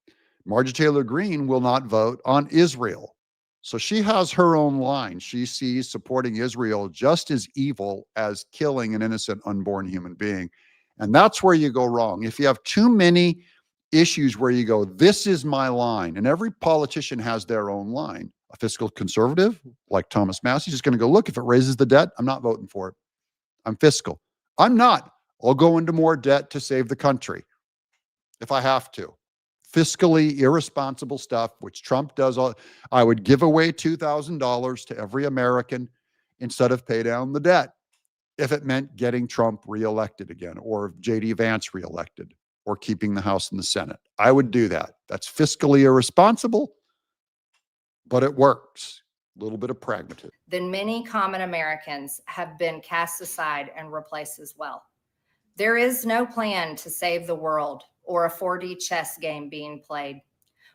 Marjorie Taylor Greene will not vote on Israel. So she has her own line. She sees supporting Israel just as evil as killing an innocent unborn human being. And that's where you go wrong. If you have too many issues where you go, this is my line, and every politician has their own line. A fiscal conservative like Thomas Massey is going to go, look, if it raises the debt, I'm not voting for it. I'm fiscal. I'm not. I'll go into more debt to save the country if I have to. Fiscally irresponsible stuff, which Trump does. I would give away $2,000 to every American instead of pay down the debt if it meant getting Trump reelected again, or J.D. Vance reelected, or keeping the House and the Senate. I would do that. That's fiscally irresponsible, but it works. A little bit of pragmatism. Then many common Americans have been cast aside and replaced as well. There is no plan to save the world or a 4D chess game being played.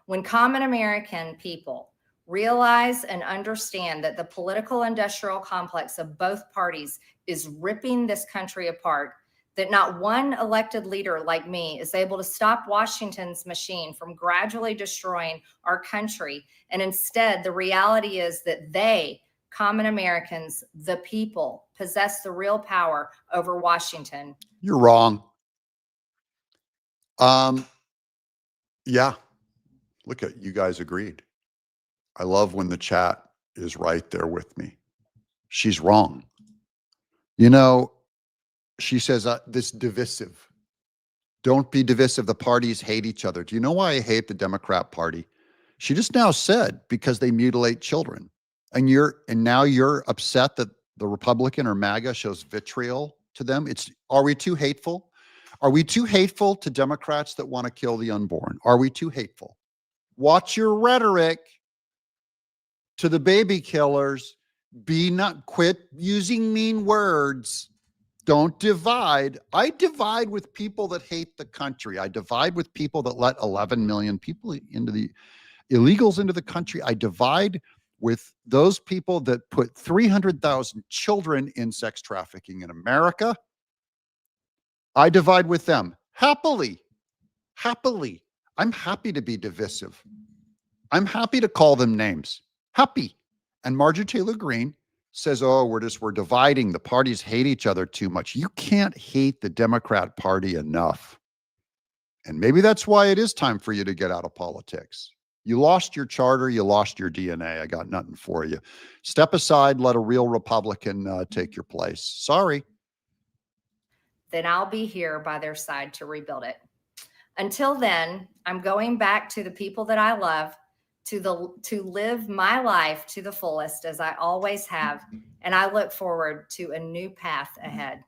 When common American people realize and understand that the political industrial complex of both parties is ripping this country apart, that not one elected leader like me is able to stop Washington's machine from gradually destroying our country. And instead, the reality is that they, common Americans, the people, possess the real power over Washington. You're wrong. Yeah. Look at you guys agreed. I love when the chat is right there with me. She's wrong. You know, she says this divisive. Don't be divisive. The parties hate each other. Do you know why I hate the Democrat Party? She just now said because they mutilate children. And now you're upset that the Republican or MAGA shows vitriol to them. Are we too hateful? Are we too hateful to Democrats that want to kill the unborn? Are we too hateful? Watch your rhetoric to the baby killers. Quit using mean words. Don't divide. I divide with people that hate the country. I divide with people that let 11 million people into the illegals into the country. I divide with those people that put 300,000 children in sex trafficking in America. I divide with them happily. Happily. I'm happy to be divisive. I'm happy to call them names. Happy. And Marjorie Taylor Greene says, oh, we're dividing. The parties hate each other too much. You can't hate the Democrat Party enough. And maybe that's why it is time for you to get out of politics. You lost your charter. You lost your DNA. I got nothing for you. Step aside. Let a real Republican take your place. Sorry. Then I'll be here by their side to rebuild it. Until then, I'm going back to the people that I love, to live my life to the fullest as I always have, and I look forward to a new path ahead.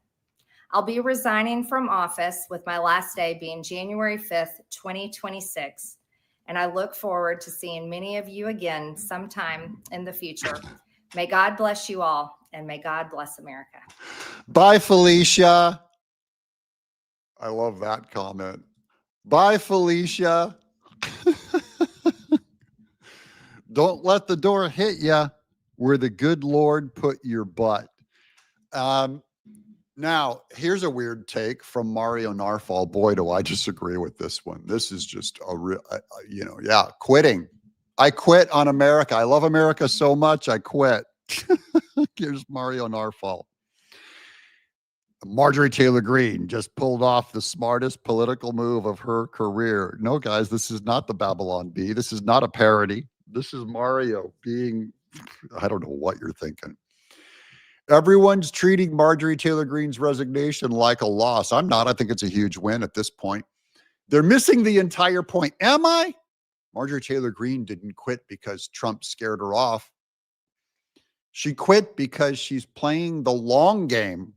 I'll be resigning from office with my last day being January 5th, 2026, and I look forward to seeing many of you again sometime in the future. May God bless you all, and may God bless America. Bye, Felicia. I love that comment. Bye, Felicia. Don't let the door hit you where the good Lord put your butt. Now, here's a weird take from Mario Narfall. Boy, do I disagree with this one. This is just a real, quitting. I quit on America. I love America so much, I quit. Here's Mario Narfall. Marjorie Taylor Greene just pulled off the smartest political move of her career. No, guys, this is not the Babylon Bee. This is not a parody. This is Mario being, I don't know what you're thinking. Everyone's treating Marjorie Taylor Greene's resignation like a loss. I'm not. I think it's a huge win at this point. They're missing the entire point. Am I? Marjorie Taylor Greene didn't quit because Trump scared her off. She quit because she's playing the long game.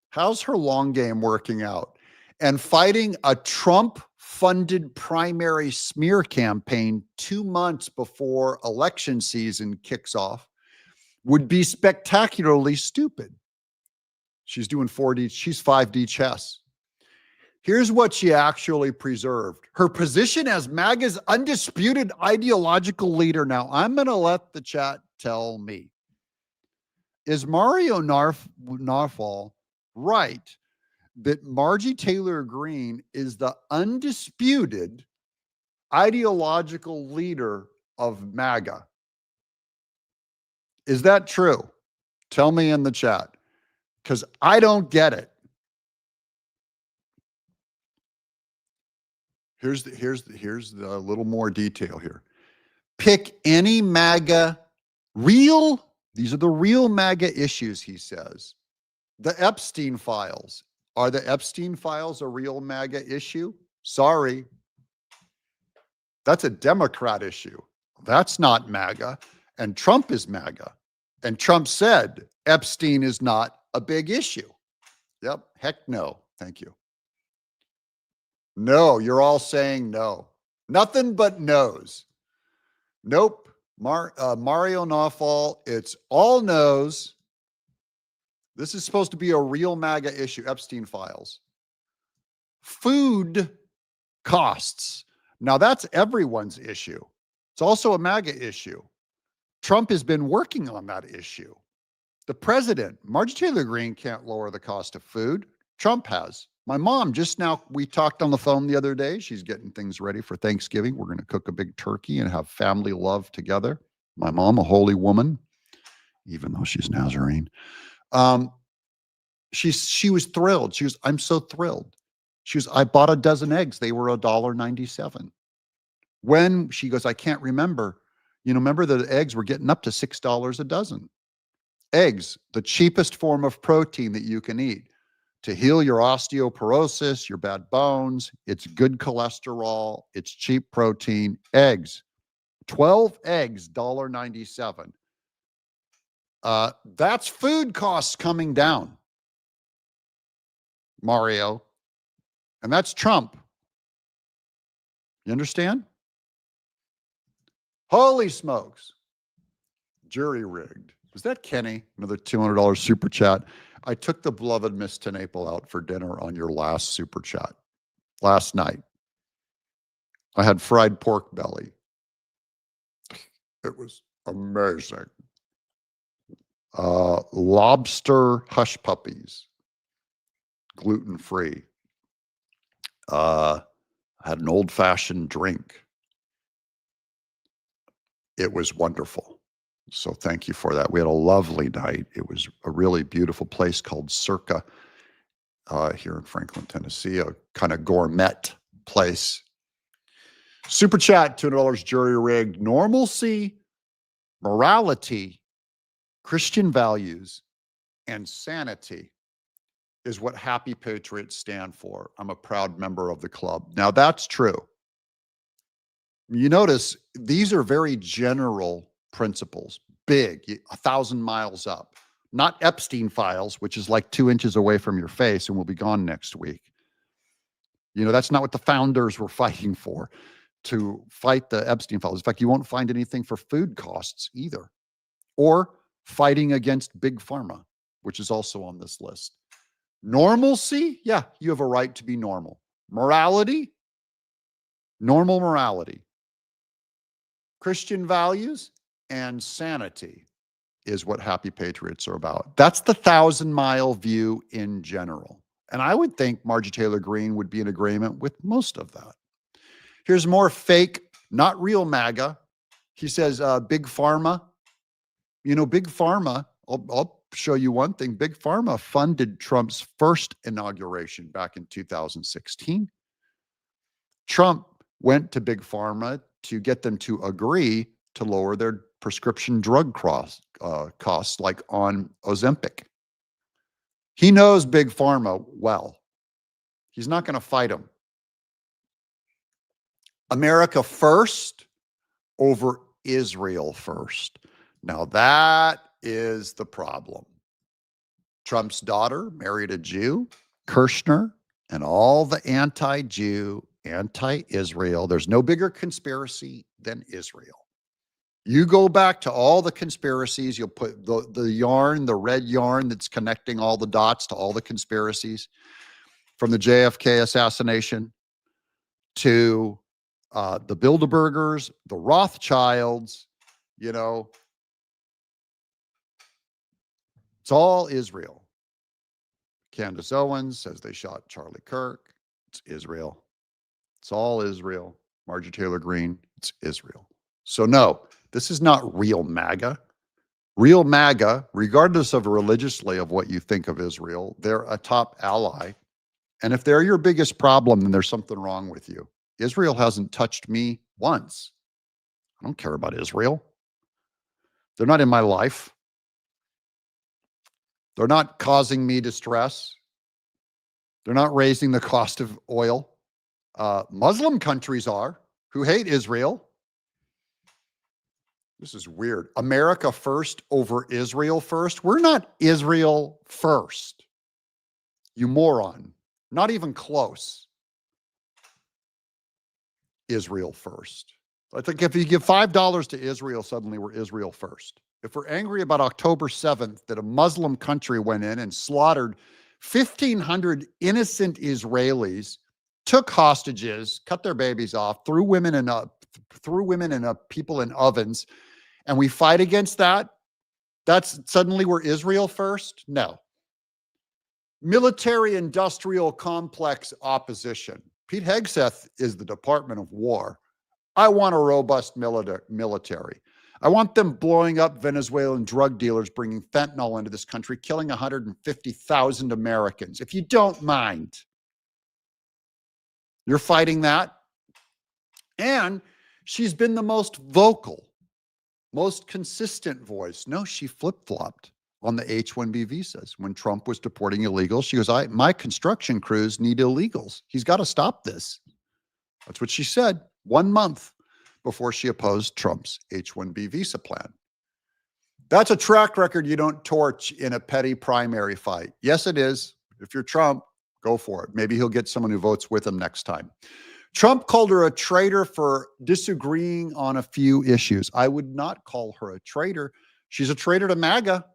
How's her long game working out? And fighting a Trump-funded primary smear campaign 2 months before election season kicks off would be spectacularly stupid. She's doing 4D, she's 5D chess. Here's what she actually preserved. Her position as MAGA's undisputed ideological leader. Now, I'm going to let the chat tell me. Is Mario Narfall right that Marjorie Taylor Greene is the undisputed ideological leader of MAGA? Is that true? Tell me in the chat, because I don't get it. Here's the little more detail here. Pick any MAGA these are the real MAGA issues, he says. The Epstein files. Are the Epstein files a real MAGA issue? Sorry. That's a Democrat issue. That's not MAGA. And Trump is MAGA. And Trump said Epstein is not a big issue. Yep. Heck no. Thank you. No, you're all saying no. Nothing but no's. Nope. Mario Narfall, it's all no's. This is supposed to be a real MAGA issue, Epstein files. Food costs. Now that's everyone's issue. It's also a MAGA issue. Trump has been working on that issue. The president, Marjorie Taylor Greene, can't lower the cost of food. Trump has. My mom just now, we talked on the phone the other day. She's getting things ready for Thanksgiving. We're going to cook a big turkey and have family love together. My mom, a holy woman, even though she's Nazarene. She was thrilled. She was, I'm so thrilled. She was, I bought a dozen eggs. They were $1.97. When she goes, I can't remember. Remember the eggs were getting up to $6 a dozen. Eggs, the cheapest form of protein that you can eat to heal your osteoporosis, your bad bones. It's good cholesterol. It's cheap protein. Eggs, 12 eggs, $1.97. That's food costs coming down, Mario. And that's Trump. You understand? Holy smokes. Jury rigged. Was that Kenny? Another $200 super chat. I took the beloved Miss Tenaple out for dinner on your last super chat last night. I had fried pork belly. It was amazing. Lobster hush puppies, gluten-free. I had an old-fashioned drink. It was wonderful. So thank you for that. We had a lovely night. It was a really beautiful place called Circa here in Franklin, Tennessee, a kind of gourmet place. Super chat, $200 jury rigged. Normalcy, morality, Christian values, and sanity is what Happy Patriots stand for. I'm a proud member of the club. Now that's true. You notice these are very general principles, big, 1,000 miles up, not Epstein files, which is like 2 inches away from your face and will be gone next week. You know, that's not what the founders were fighting for, to fight the Epstein files. In fact, you won't find anything for food costs either, or fighting against big pharma, which is also on this list. Normalcy, yeah, you have a right to be normal. Morality, normal morality. Christian values and sanity is what Happy Patriots are about. That's the 1,000-mile view in general. And I would think Marjorie Taylor Greene would be in agreement with most of that. Here's more fake, not real MAGA. He says, Big Pharma. You know, Big Pharma, I'll show you one thing. Big Pharma funded Trump's first inauguration back in 2016. Trump went to Big Pharma to get them to agree to lower their prescription drug costs, like on Ozempic. He knows Big Pharma well. He's not going to fight them. America first over Israel first. Now that is the problem. Trump's daughter married a Jew, Kirshner, and all the anti-Jew, anti-Israel. There's no bigger conspiracy than Israel. You go back to all the conspiracies, you'll put the yarn, the red yarn that's connecting all the dots to all the conspiracies, from the JFK assassination to the Bilderbergers, the Rothschilds, you know, it's all Israel. Candace Owens says they shot Charlie Kirk. It's Israel. It's all Israel. Marjorie Taylor Greene, it's Israel. So no, this is not real MAGA. Real MAGA, regardless of religiously of what you think of Israel, they're a top ally. And if they're your biggest problem, then there's something wrong with you. Israel hasn't touched me once. I don't care about Israel. They're not in my life. They're not causing me distress. They're not raising the cost of oil. Muslim countries are, who hate Israel. This is weird. America first over Israel first. We're not Israel first. You moron. Not even close. Israel first. I think if you give $5 to Israel, suddenly we're Israel first. If we're angry about October 7th, that a Muslim country went in and slaughtered 1,500 innocent Israelis, took hostages, cut their babies off, threw women and people in ovens, and we fight against that, that's suddenly we're Israel first? No. Military industrial complex opposition. Pete Hegseth is the Department of War. I want a robust military. I want them blowing up Venezuelan drug dealers, bringing fentanyl into this country, killing 150,000 Americans. If you don't mind, you're fighting that. And she's been the most vocal, most consistent voice. No, she flip-flopped on the H-1B visas. When Trump was deporting illegals, she goes, my construction crews need illegals. He's got to stop this. That's what she said 1 month before she opposed Trump's H-1B visa plan. That's a track record you don't torch in a petty primary fight. Yes, it is. If you're Trump, go for it. Maybe he'll get someone who votes with him next time. Trump called her a traitor for disagreeing on a few issues. I would not call her a traitor She's a traitor to MAGA.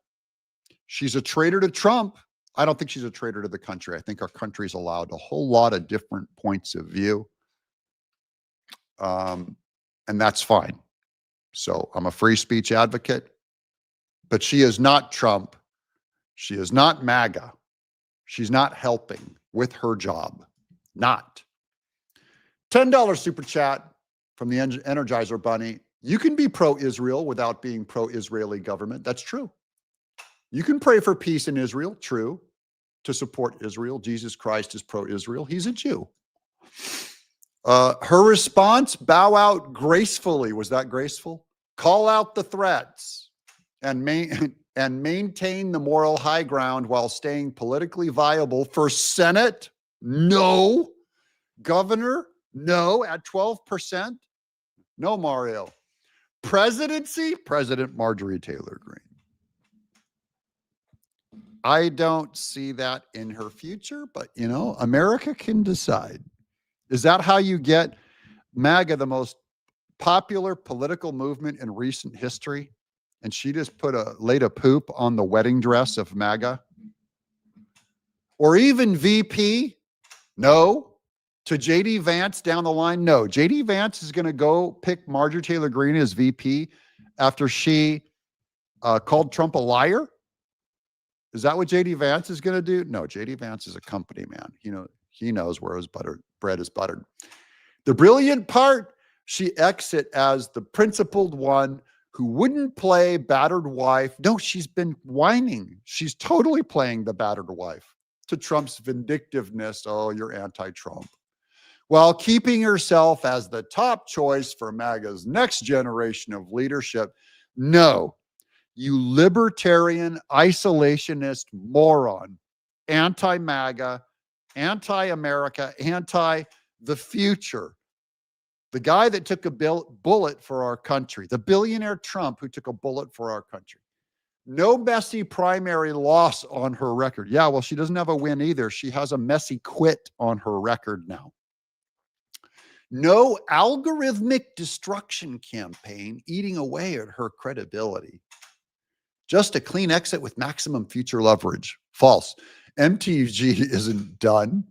She's a traitor to Trump. I don't think she's a traitor to the country. I think our country's allowed a whole lot of different points of view. And that's fine. So I'm a free speech advocate, but she is not Trump. She is not MAGA. She's not helping with her job. Not. $10 super chat from the Energizer Bunny. You can be pro-Israel without being pro-Israeli government. That's true. You can pray for peace in Israel. True. To support Israel. Jesus Christ is pro-Israel. He's a Jew. Her response, bow out gracefully. Was that graceful? Call out the threats and maintain the moral high ground while staying politically viable for Senate. No. Governor. No. At 12%. No, Mario. Presidency. President Marjorie Taylor Greene. I don't see that in her future, but you know, America can decide. Is that how you get MAGA, the most popular political movement in recent history? And she just laid a poop on the wedding dress of MAGA? Or even VP? No. To JD Vance down the line? No. JD Vance is going to go pick Marjorie Taylor Greene as VP after she called Trump a liar? Is that what JD Vance is going to do? No, JD Vance is a company man. He knows where his bread is buttered. The brilliant part, she exit as the principled one who wouldn't play battered wife. No, she's been whining. She's totally playing the battered wife to Trump's vindictiveness. Oh, you're anti-Trump. While keeping herself as the top choice for MAGA's next generation of leadership. No. You libertarian, isolationist moron, anti-MAGA, anti-America, anti-the future. The guy that took a bullet for our country, the billionaire Trump who took a bullet for our country. No messy primary loss on her record. Yeah, well, she doesn't have a win either. She has a messy quit on her record now. No algorithmic destruction campaign eating away at her credibility. Just a clean exit with maximum future leverage. False. MTG isn't done.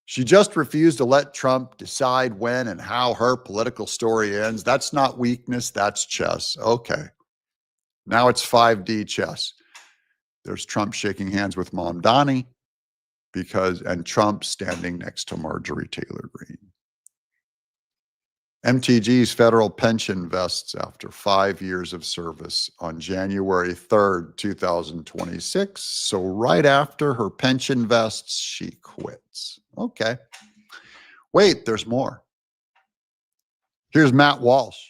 She just refused to let Trump decide when and how her political story ends. That's not weakness, that's chess. Okay. Now it's 5D chess. There's Trump shaking hands with Mamdani and Trump standing next to Marjorie Taylor Greene. MTG's federal pension vests after 5 years of service on January 3rd, 2026. So right after her pension vests, she quits. Okay. Wait, there's more. Here's Matt Walsh.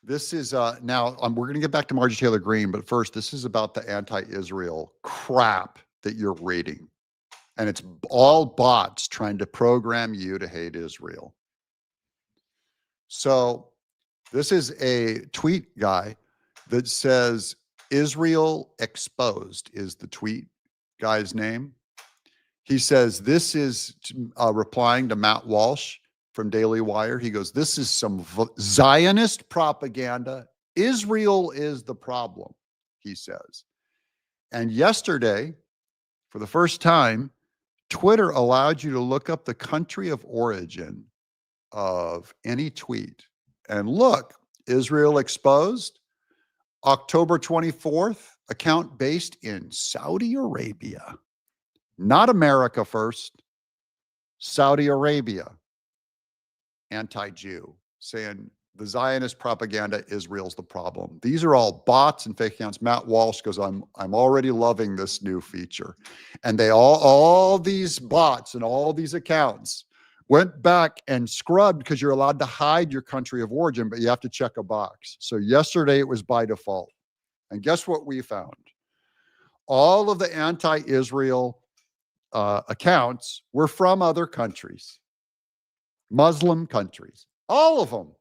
This is now we're going to get back to Marjorie Taylor Greene, but first, this is about the anti-Israel crap that you're reading. And it's all bots trying to program you to hate Israel. So this is a tweet guy that says Israel exposed is the tweet guy's name. He says this is replying to Matt Walsh from Daily Wire. He goes, this is some Zionist propaganda. Israel is the problem, he says. And yesterday, for the first time, Twitter allowed you to look up the country of origin of any tweet. And look, Israel exposed, October 24th, account based in Saudi Arabia. Not America first, Saudi Arabia. Anti-Jew, saying the Zionist propaganda, Israel's the problem. These are all bots and fake accounts. Matt Walsh goes, I'm already loving this new feature. And they all these bots and all these accounts went back and scrubbed because you're allowed to hide your country of origin, but you have to check a box. So yesterday it was by default. And guess what we found? All of the anti-Israel accounts were from other countries, Muslim countries, all of them.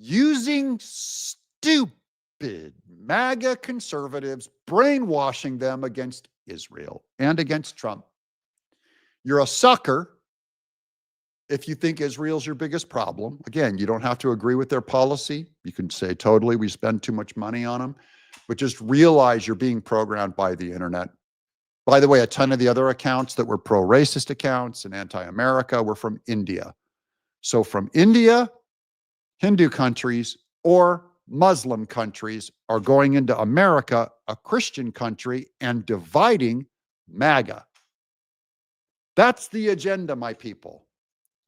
Using stupid MAGA conservatives, brainwashing them against Israel and against Trump. You're a sucker If you think Israel's your biggest problem, again, you don't have to agree with their policy. You can say totally, we spend too much money on them, but just realize you're being programmed by the internet. By the way, a ton of the other accounts that were pro-racist accounts and anti-America were from India. So from India, Hindu countries or Muslim countries are going into America, a Christian country, and dividing MAGA. That's the agenda, my people.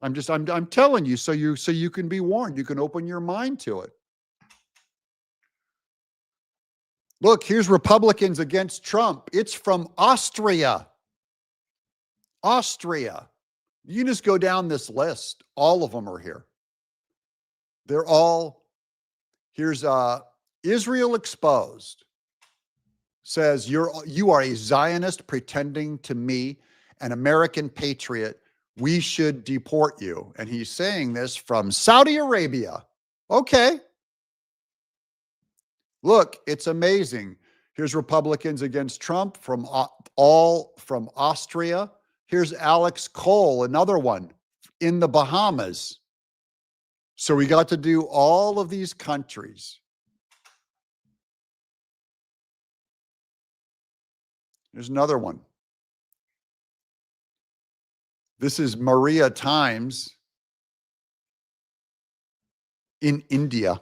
I'm telling you so you can be warned. You can open your mind to it. Look, here's Republicans against Trump. It's from Austria. Austria. You just go down this list. All of them are here. They're all, here's Israel Exposed. Says you are a Zionist pretending to me, an American patriot. We should deport you. And he's saying this from Saudi Arabia. Okay. Look, it's amazing. Here's Republicans against Trump from all from Austria. Here's Alex Cole, another one in the Bahamas. So we got to do all of these countries. There's another one. This is Maria Times in India.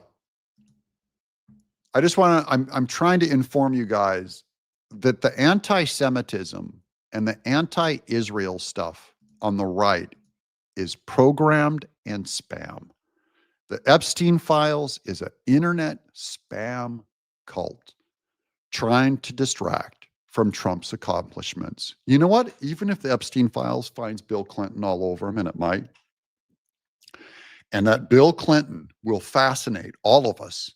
I just want to, I'm trying to inform you guys that the anti-Semitism and the anti-Israel stuff on the right is programmed and spam. The Epstein files is an internet spam cult trying to distract from Trump's accomplishments. You know what? Even if the Epstein files finds Bill Clinton all over him, and it might, and that Bill Clinton will fascinate all of us,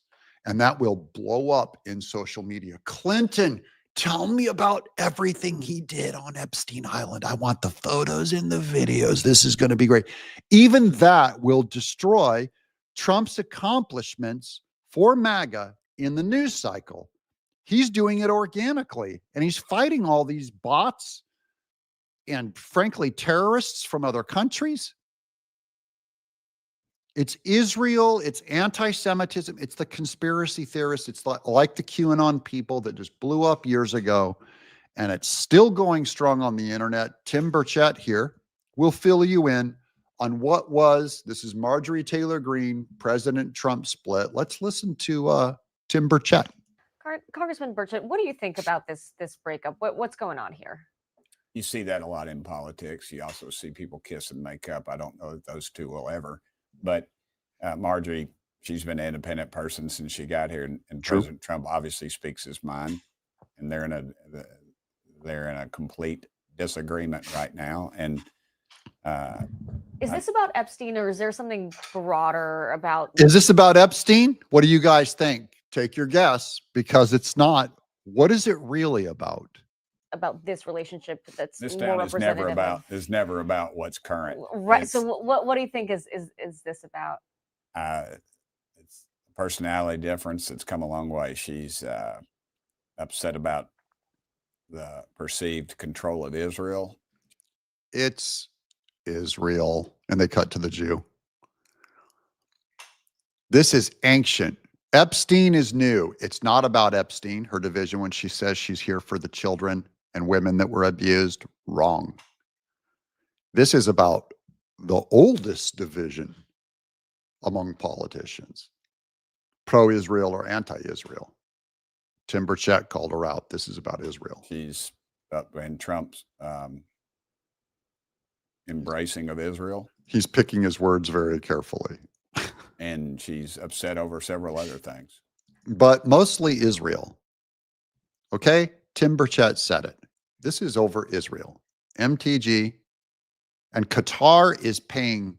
and that will blow up in social media. Clinton, tell me about everything he did on Epstein Island. I want the photos and the videos. This is going to be great. Even that will destroy Trump's accomplishments for MAGA in the news cycle. He's doing it organically, and he's fighting all these bots and, frankly, terrorists from other countries. It's Israel, it's anti-Semitism, it's the conspiracy theorists, it's like the QAnon people that just blew up years ago, and it's still going strong on the internet. Tim Burchett here will fill you in on what was, this is Marjorie Taylor Greene, President Trump split. Let's listen to Tim Burchett. Congressman Burchett, what do you think about this breakup? What's going on here? You see that a lot in politics. You also see people kiss and make up. I don't know if those two will ever. But Marjorie, she's been an independent person since she got here, and President Trump obviously speaks his mind, and they're in a complete disagreement right now. And is this about Epstein, or is there something broader about? Is this about Epstein? What do you guys think? Take your guess, because it's not. What is it really about? About this relationship that's this more town representative is never about what's current. Right. It's, so what do you think is this about? it's a personality difference that's come a long way. She's upset about the perceived control of Israel. It's Israel, and they cut to the Jew. This is ancient. Epstein is new. It's not about Epstein, her division, when she says she's here for the children and women that were abused. Wrong. This is about the oldest division among politicians, pro-Israel or anti-Israel. Tim Burchett called her out. This is about Israel. She's up in Trump's embracing of Israel. He's picking his words very carefully. And she's upset over several other things. But mostly Israel. Okay? Tim Burchett said it. This is over Israel. MTG and Qatar is paying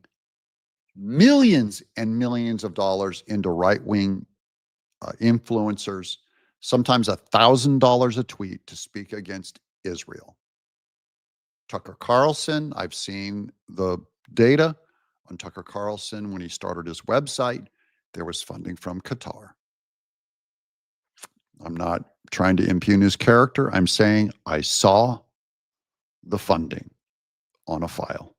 millions and millions of dollars into right-wing influencers, sometimes $1,000 a tweet to speak against Israel. Tucker Carlson, I've seen the data on Tucker Carlson when he started his website. There was funding from Qatar. I'm not trying to impugn his character. I'm saying I saw the funding on a file.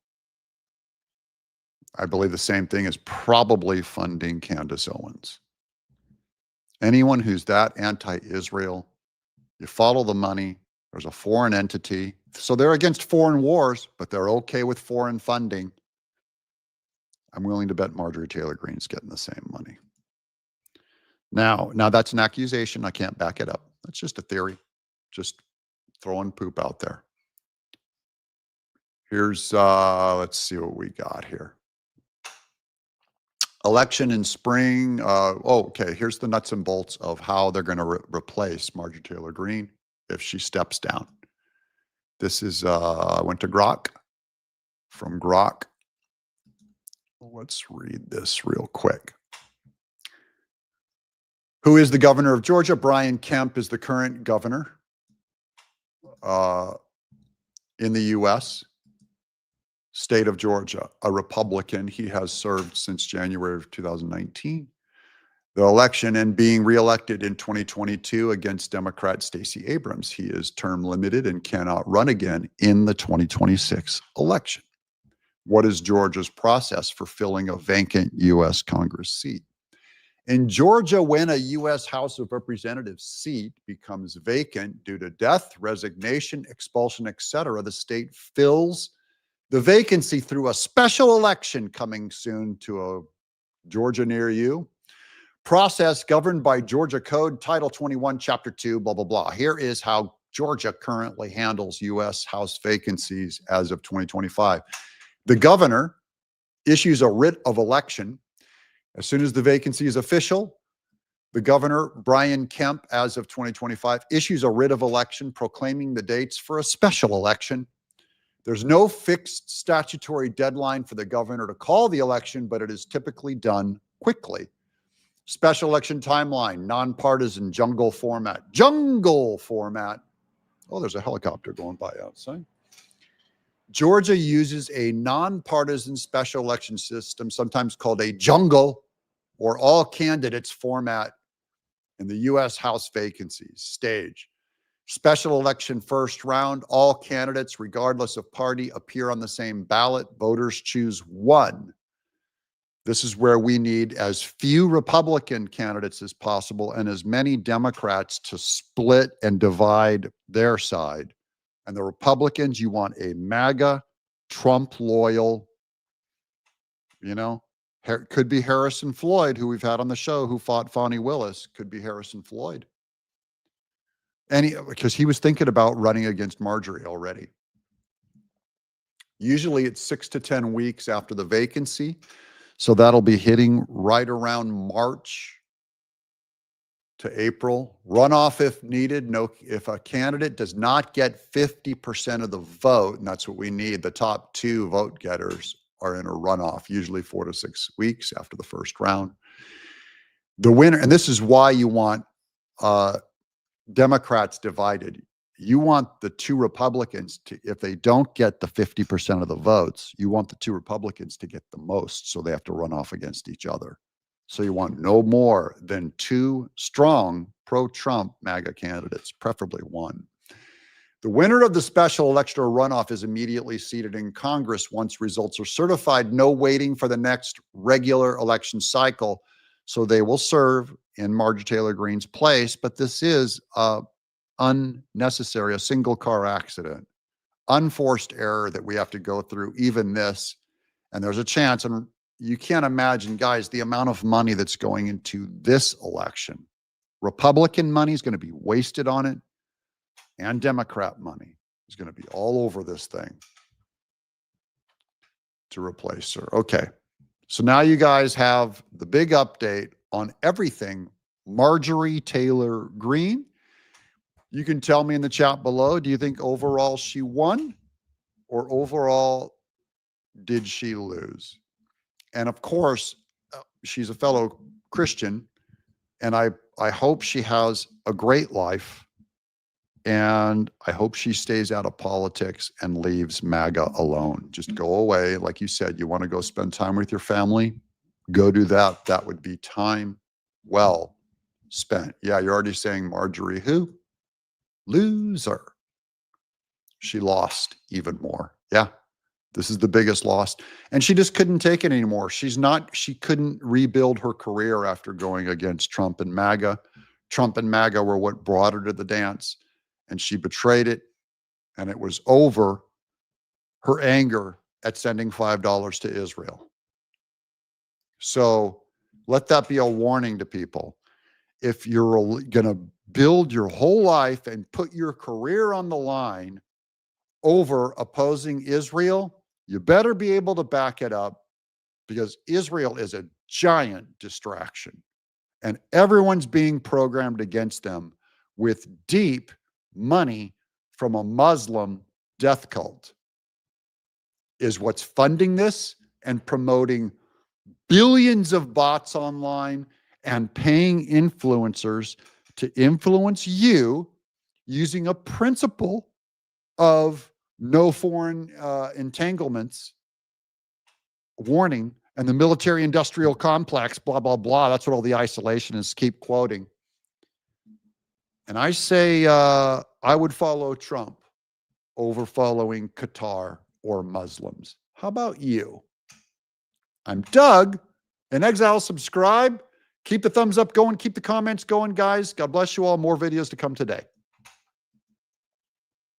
I believe the same thing is probably funding Candace Owens. Anyone who's that anti-Israel, you follow the money, there's a foreign entity. So they're against foreign wars, but they're okay with foreign funding. I'm willing to bet Marjorie Taylor Greene's getting the same money. Now that's an accusation. I can't back it up. That's just a theory. Just throwing poop out there. Here's, let's see what we got here. Election in spring. Okay, here's the nuts and bolts of how they're going to replace Marjorie Taylor Greene if she steps down. This is, I went to Grok. From Grok. Let's read this real quick. Who is the governor of Georgia? Brian Kemp is the current governor in the U.S. state of Georgia, a Republican. He has served since January of 2019. The election and being reelected in 2022 against Democrat Stacey Abrams. He is term limited and cannot run again in the 2026 election. What is Georgia's process for filling a vacant U.S. Congress seat? In Georgia, when a U.S. House of Representatives seat becomes vacant due to death, resignation, expulsion, etc., the state fills the vacancy through a special election coming soon to a Georgia near you. Process governed by Georgia Code, Title 21, Chapter 2, blah, blah, blah. Here is how Georgia currently handles U.S. House vacancies as of 2025. The governor issues a writ of election. As soon as the vacancy is official, the governor, Brian Kemp, as of 2025, issues a writ of election proclaiming the dates for a special election. There's no fixed statutory deadline for the governor to call the election, but it is typically done quickly. Special election timeline, nonpartisan jungle format. Jungle format. Oh, there's a helicopter going by outside. Georgia uses a nonpartisan special election system, sometimes called a jungle or all candidates format in the U.S. House vacancies stage. Special election first round, all candidates, regardless of party, appear on the same ballot. Voters choose one. This is where we need as few Republican candidates as possible and as many Democrats to split and divide their side. And the Republicans, you want a MAGA, Trump loyal, could be Harrison Floyd, who we've had on the show, who fought Fani Willis, could be Harrison Floyd. Because he was thinking about running against Marjorie already. Usually it's 6 to 10 weeks after the vacancy. So that'll be hitting right around March to April. Runoff if needed. No, if a candidate does not get 50% of the vote, and that's what we need, the top 2 vote getters are in a runoff, usually 4 to 6 weeks after the first round. The winner, and this is why you want Democrats divided. You want the 2 Republicans to, if they don't get the 50% of the votes, you want the 2 Republicans to get the most, so they have to run off against each other. So you want no more than 2 strong pro-Trump MAGA candidates, preferably 1. The winner of the special election or runoff is immediately seated in Congress once results are certified. No waiting for the next regular election cycle. So they will serve in Marjorie Taylor Greene's place, but this is unnecessary, a single car accident, unforced error that we have to go through, even this. And there's a chance, and you can't imagine, guys, the amount of money that's going into this election. Republican money is going to be wasted on it, and Democrat money is going to be all over this thing to replace her. Okay. So now you guys have the big update on everything Marjorie Taylor Greene. You can tell me in the chat below, do you think overall she won, or overall did she lose? And of course, she's a fellow Christian, and I hope she has a great life, and I hope she stays out of politics and leaves MAGA alone. Just go away. Like you said, you want to go spend time with your family, go do that. That would be time well spent. Yeah, you're already saying Marjorie who? Loser. She lost even more. Yeah, This is the biggest loss. And she just couldn't take it anymore. She couldn't rebuild her career after going against Trump and MAGA. Trump and MAGA were what brought her to the dance, and she betrayed it. And it was over her anger at sending $5 to Israel. So let that be a warning to people. If you're going to build your whole life and put your career on the line over opposing Israel, you better be able to back it up, because Israel is a giant distraction and everyone's being programmed against them with deep money from a Muslim death cult is what's funding this and promoting billions of bots online and paying influencers to influence you using a principle of no foreign entanglements warning and the military industrial complex, blah, blah, blah. That's what all the isolationists keep quoting. And I say I would follow Trump over following Qatar or Muslims. How about you? I'm Doug in Exile. Subscribe. Keep the thumbs up going. Keep the comments going, guys. God bless you all. More videos to come today.